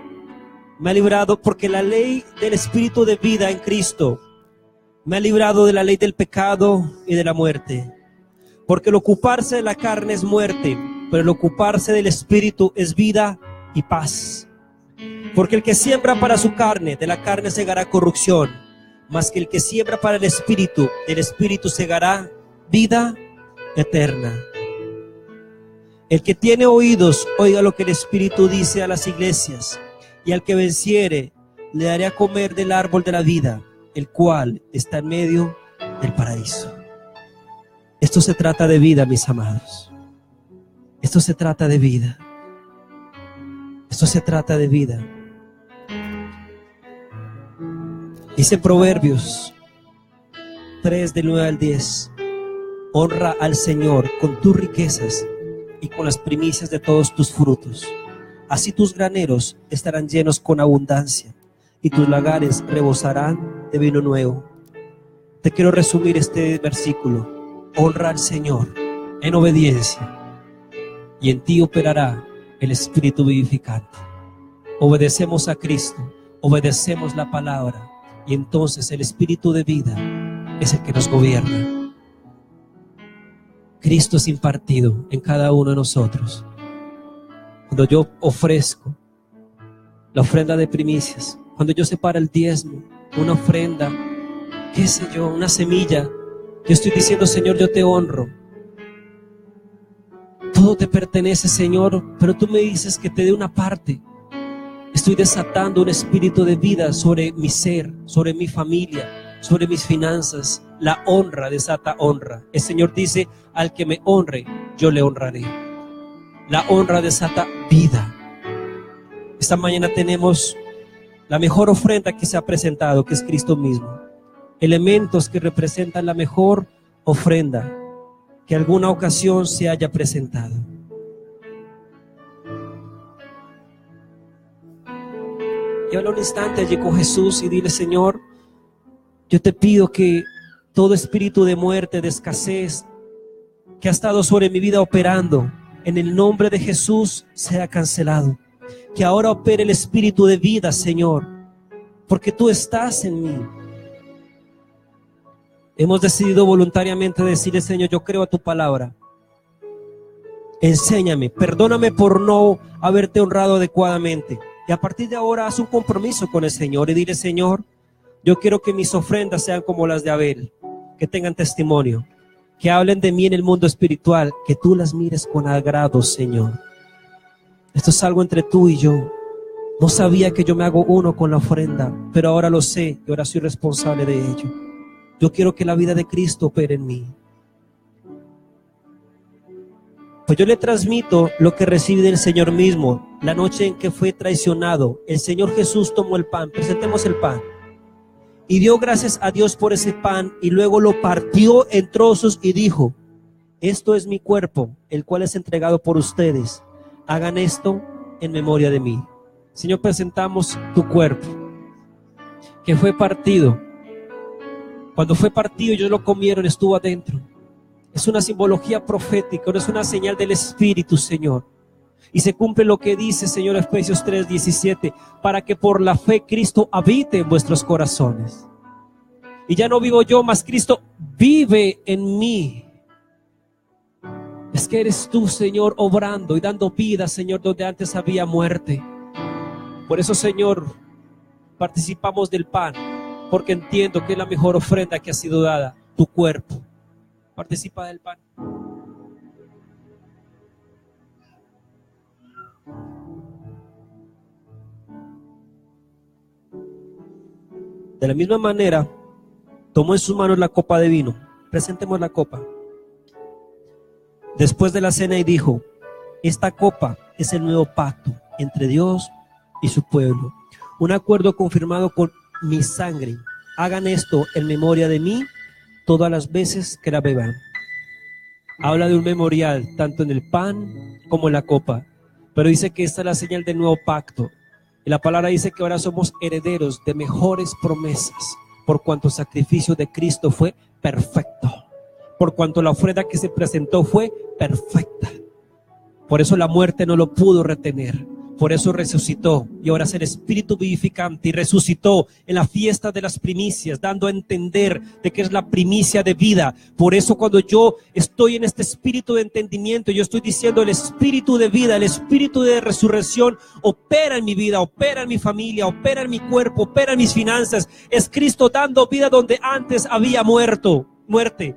Me ha librado, porque la ley del Espíritu de vida en Cristo me ha librado de la ley del pecado y de la muerte. Porque el ocuparse de la carne es muerte, pero el ocuparse del Espíritu es vida y paz. Porque el que siembra para su carne, de la carne segará corrupción, mas que el que siembra para el Espíritu, del Espíritu segará vida eterna. El que tiene oídos, oiga lo que el Espíritu dice a las iglesias. Y al que venciere, le daré a comer del árbol de la vida, el cual está en medio del paraíso. Esto se trata de vida, mis amados. Esto se trata de vida. Esto se trata de vida. Dice Proverbios 3, del 9 al 10. Honra al Señor con tus riquezas y con las primicias de todos tus frutos. Así tus graneros estarán llenos con abundancia y tus lagares rebosarán de vino nuevo. Te quiero resumir este versículo. Honra al Señor en obediencia y en ti operará el Espíritu vivificante. Obedecemos a Cristo, obedecemos la palabra y entonces el Espíritu de vida es el que nos gobierna. Cristo es impartido en cada uno de nosotros. Cuando yo ofrezco la ofrenda de primicias, cuando yo separo el diezmo, una ofrenda, qué sé yo, una semilla, yo estoy diciendo: Señor, yo te honro. Todo te pertenece, Señor, pero tú me dices que te dé una parte. Estoy desatando un espíritu de vida sobre mi ser, sobre mi familia, sobre mis finanzas. La honra desata honra. El Señor dice: al que me honre, yo le honraré. La honra desata vida. Esta mañana tenemos la mejor ofrenda que se ha presentado, que es Cristo mismo. Elementos que representan la mejor ofrenda que alguna ocasión se haya presentado. Y habla un instante allí con Jesús y dile: Señor, yo te pido que todo espíritu de muerte, de escasez, que ha estado sobre mi vida operando, en el nombre de Jesús sea cancelado. Que ahora opere el espíritu de vida, Señor, porque tú estás en mí. Hemos decidido voluntariamente decirle: Señor, yo creo a tu palabra. Enséñame, perdóname por no haberte honrado adecuadamente. Y a partir de ahora haz un compromiso con el Señor y dile: Señor, yo quiero que mis ofrendas sean como las de Abel, que tengan testimonio, que hablen de mí en el mundo espiritual, que tú las mires con agrado, Señor. Esto es algo entre tú y yo. No sabía que yo me hago uno con la ofrenda, pero ahora lo sé y ahora soy responsable de ello. Yo quiero que la vida de Cristo opere en mí. Pues yo le transmito lo que recibí del Señor mismo. La noche en que fue traicionado, el Señor Jesús tomó el pan. Presentemos el pan. Y dio gracias a Dios por ese pan y luego lo partió en trozos y dijo: esto es mi cuerpo, el cual es entregado por ustedes. Hagan esto en memoria de mí. Señor, presentamos tu cuerpo que fue partido. Cuando fue partido y ellos lo comieron, estuvo adentro. Es una simbología profética, no es una señal del Espíritu, Señor. Y se cumple lo que dice, Señor, Efesios 3:17, para que por la fe Cristo habite en vuestros corazones. Y ya no vivo yo, mas Cristo vive en mí. Es que eres tú, Señor, obrando y dando vida, Señor, donde antes había muerte. Por eso, Señor, participamos del pan, porque entiendo que es la mejor ofrenda que ha sido dada, tu cuerpo. Participa del pan. De la misma manera, tomó en sus manos la copa de vino. Presentemos la copa. Después de la cena y dijo: esta copa es el nuevo pacto entre Dios y su pueblo, un acuerdo confirmado con mi sangre. Hagan esto en memoria de mí todas las veces que la beban. Habla de un memorial tanto en el pan como en la copa, pero dice que esta es la señal del nuevo pacto. Y la palabra dice que ahora somos herederos de mejores promesas, por cuanto el sacrificio de Cristo fue perfecto, por cuanto la ofrenda que se presentó fue perfecta. Por eso la muerte no lo pudo retener. Por eso resucitó, y ahora es el Espíritu vivificante, y resucitó en la fiesta de las primicias, dando a entender de que es la primicia de vida. Por eso cuando yo estoy en este espíritu de entendimiento, yo estoy diciendo: el espíritu de vida, el espíritu de resurrección opera en mi vida, opera en mi familia, opera en mi cuerpo, opera en mis finanzas. Es Cristo dando vida donde antes había muerte.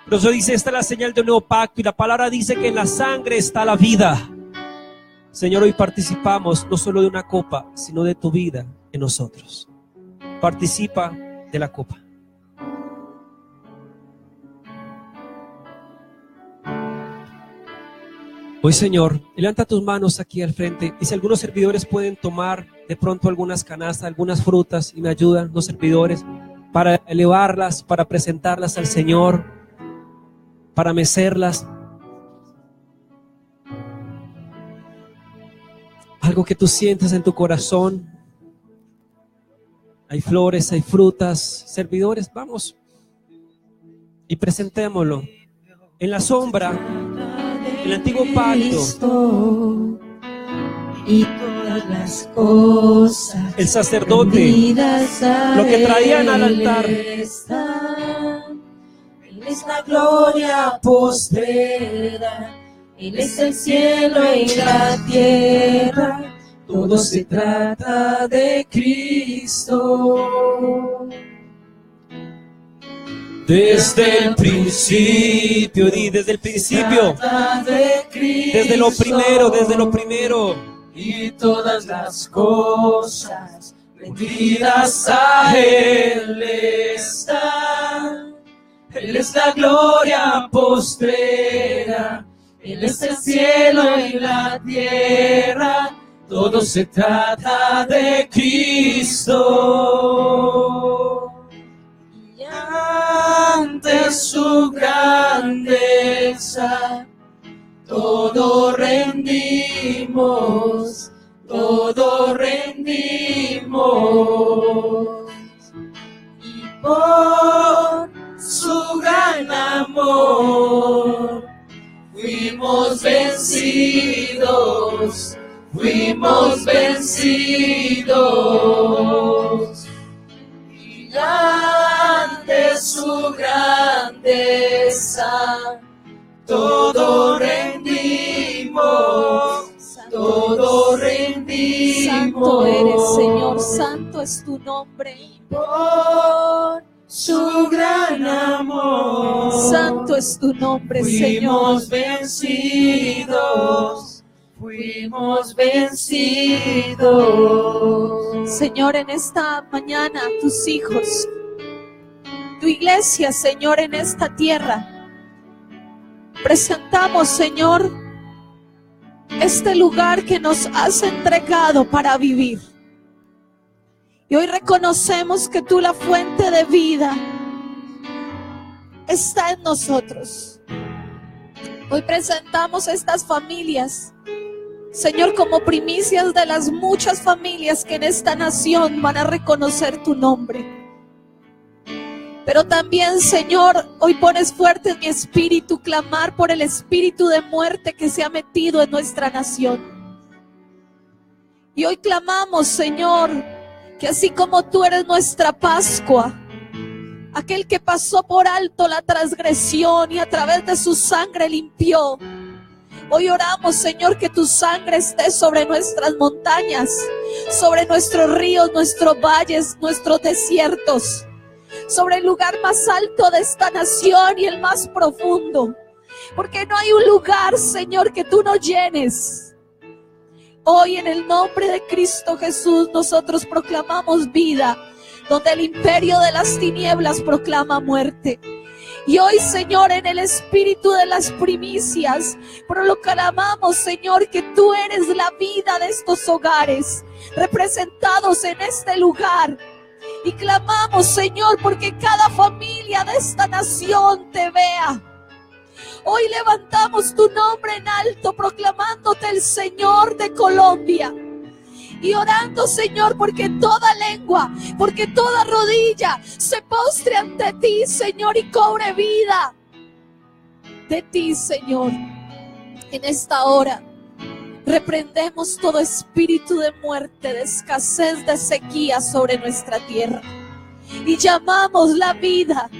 Por eso dice: esta es la señal de un nuevo pacto, y la palabra dice que en la sangre está la vida. Señor, hoy participamos no solo de una copa, sino de tu vida en nosotros. Participa de la copa. Hoy, Señor, levanta tus manos aquí al frente, y si algunos servidores pueden tomar de pronto algunas canastas, algunas frutas, y me ayudan los servidores para elevarlas, para presentarlas al Señor, para mecerlas. Algo que tú sientes en tu corazón. Hay flores, hay frutas. Servidores, vamos y presentémoslo. En la sombra, el antiguo pacto, y todas las cosas, el sacerdote, lo que traían al altar, Él es la gloria postrera. Él es el cielo y la tierra, todo se trata de Cristo. Desde el principio, desde el principio, desde lo primero, y todas las cosas rendidas a Él están. Él es la gloria postrera. Él es el cielo y la tierra, todo se trata de Cristo. Y ante su grandeza, todo rendimos, y por su gran amor fuimos vencidos, y ante su grandeza todo rendimos. Santo eres, Señor, santo es tu nombre. Por su gran amor, santo es tu nombre, Señor. Fuimos vencidos. Señor, en esta mañana tus hijos, tu iglesia, Señor, en esta tierra, presentamos, Señor, este lugar que nos has entregado para vivir. Y hoy reconocemos que tú, la fuente de vida, está en nosotros. Hoy presentamos estas familias, Señor, como primicias de las muchas familias que en esta nación van a reconocer tu nombre. Pero también, Señor, hoy pones fuerte en mi espíritu clamar por el espíritu de muerte que se ha metido en nuestra nación. Y hoy clamamos, Señor, que así como tú eres nuestra Pascua, aquel que pasó por alto la transgresión y a través de su sangre limpió, hoy oramos, Señor, que tu sangre esté sobre nuestras montañas, sobre nuestros ríos, nuestros valles, nuestros desiertos, sobre el lugar más alto de esta nación y el más profundo, porque no hay un lugar, Señor, que tú no llenes. Hoy, en el nombre de Cristo Jesús, nosotros proclamamos vida, donde el imperio de las tinieblas proclama muerte. Y hoy, Señor, en el espíritu de las primicias, proclamamos, Señor, que tú eres la vida de estos hogares, representados en este lugar. Y clamamos, Señor, porque cada familia de esta nación te vea. Hoy levantamos tu nombre en alto, proclamándote el Señor de Colombia. Y orando, Señor, porque toda lengua, porque toda rodilla se postre ante ti, Señor, y cobre vida de ti, Señor. En esta hora reprendemos todo espíritu de muerte, de escasez, de sequía sobre nuestra tierra. Y llamamos la vida,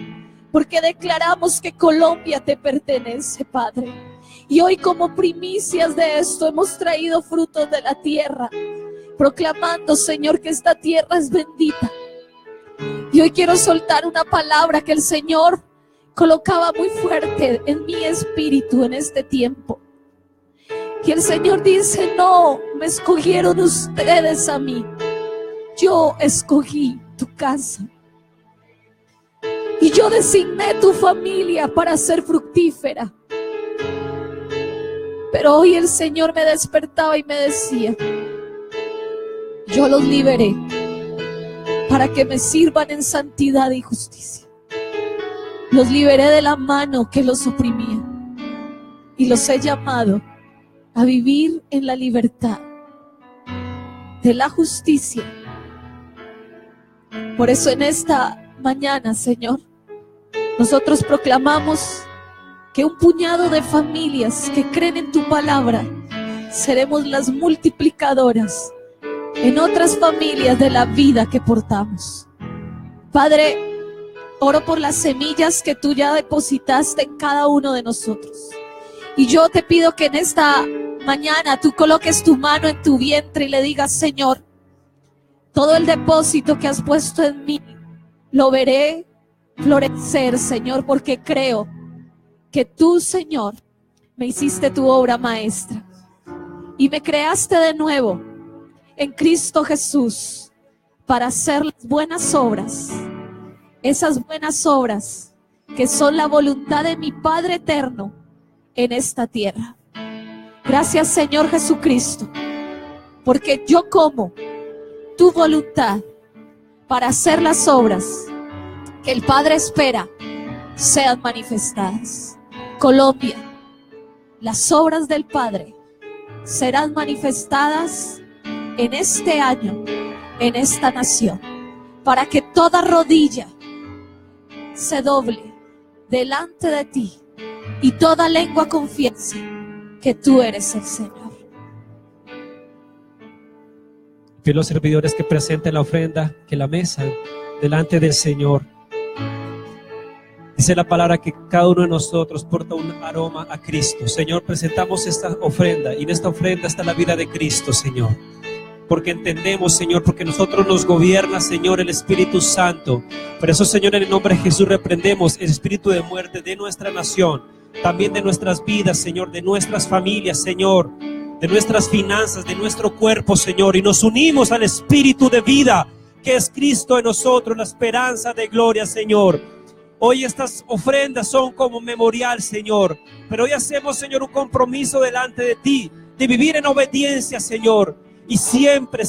porque declaramos que Colombia te pertenece, Padre. Y hoy, como primicias de esto, hemos traído frutos de la tierra, proclamando, Señor, que esta tierra es bendita. Y hoy quiero soltar una palabra que el Señor colocaba muy fuerte en mi espíritu en este tiempo. Y el Señor dice: no me escogieron ustedes a mí, yo escogí tu casa. Y yo designé tu familia para ser fructífera. Pero hoy el Señor me despertaba y me decía: yo los liberé para que me sirvan en santidad y justicia. Los liberé de la mano que los oprimía y los he llamado a vivir en la libertad de la justicia. Por eso en esta mañana, Señor, nosotros proclamamos que un puñado de familias que creen en tu palabra seremos las multiplicadoras en otras familias de la vida que portamos. Padre, oro por las semillas que tú ya depositaste en cada uno de nosotros. Y yo te pido que en esta mañana tú coloques tu mano en tu vientre y le digas: Señor, todo el depósito que has puesto en mí lo veré florecer, Señor, porque creo que tú, Señor, me hiciste tu obra maestra y me creaste de nuevo en Cristo Jesús para hacer las buenas obras, esas buenas obras que son la voluntad de mi Padre eterno en esta tierra. Gracias, Señor Jesucristo, porque yo como tu voluntad para hacer las obras que el Padre espera sean manifestadas. Colombia, las obras del Padre serán manifestadas en este año, en esta nación, para que toda rodilla se doble delante de ti y toda lengua confiese que tú eres el Señor. Pido a los servidores que presenten la ofrenda, que la mesa delante del Señor. Dice la palabra que cada uno de nosotros porta un aroma a Cristo. Señor, presentamos esta ofrenda y en esta ofrenda está la vida de Cristo, Señor. Porque entendemos, Señor, porque nosotros nos gobierna, Señor, el Espíritu Santo. Por eso, Señor, en el nombre de Jesús reprendemos el espíritu de muerte de nuestra nación, también de nuestras vidas, Señor, de nuestras familias, Señor, de nuestras finanzas, de nuestro cuerpo, Señor, y nos unimos al espíritu de vida que es Cristo en nosotros, la esperanza de gloria, Señor. Hoy estas ofrendas son como memorial, Señor, pero hoy hacemos, Señor, un compromiso delante de ti, de vivir en obediencia, Señor. Y siempre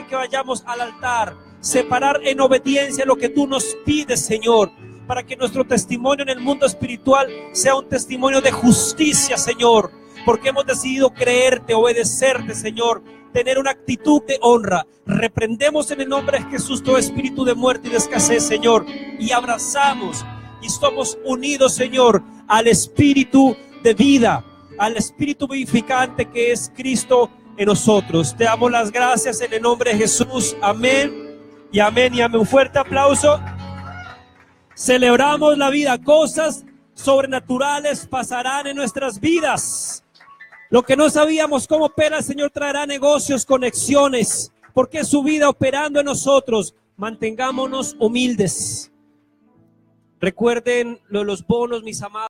que vayamos al altar, separar en obediencia lo que tú nos pides, Señor, para que nuestro testimonio en el mundo espiritual sea un testimonio de justicia, Señor, porque hemos decidido creerte, obedecerte, Señor, tener una actitud de honra. Reprendemos en el nombre de Jesús todo espíritu de muerte y de escasez, Señor, y abrazamos y somos unidos, Señor, al espíritu de vida, al espíritu vivificante que es Cristo en nosotros. Te damos las gracias en el nombre de Jesús. Amén y amén y amén. Un fuerte aplauso. Celebramos la vida. Cosas sobrenaturales pasarán en nuestras vidas. Lo que no sabíamos cómo opera el Señor traerá negocios, conexiones, porque es su vida operando en nosotros. Mantengámonos humildes. Recuerden los bonos, mis amados.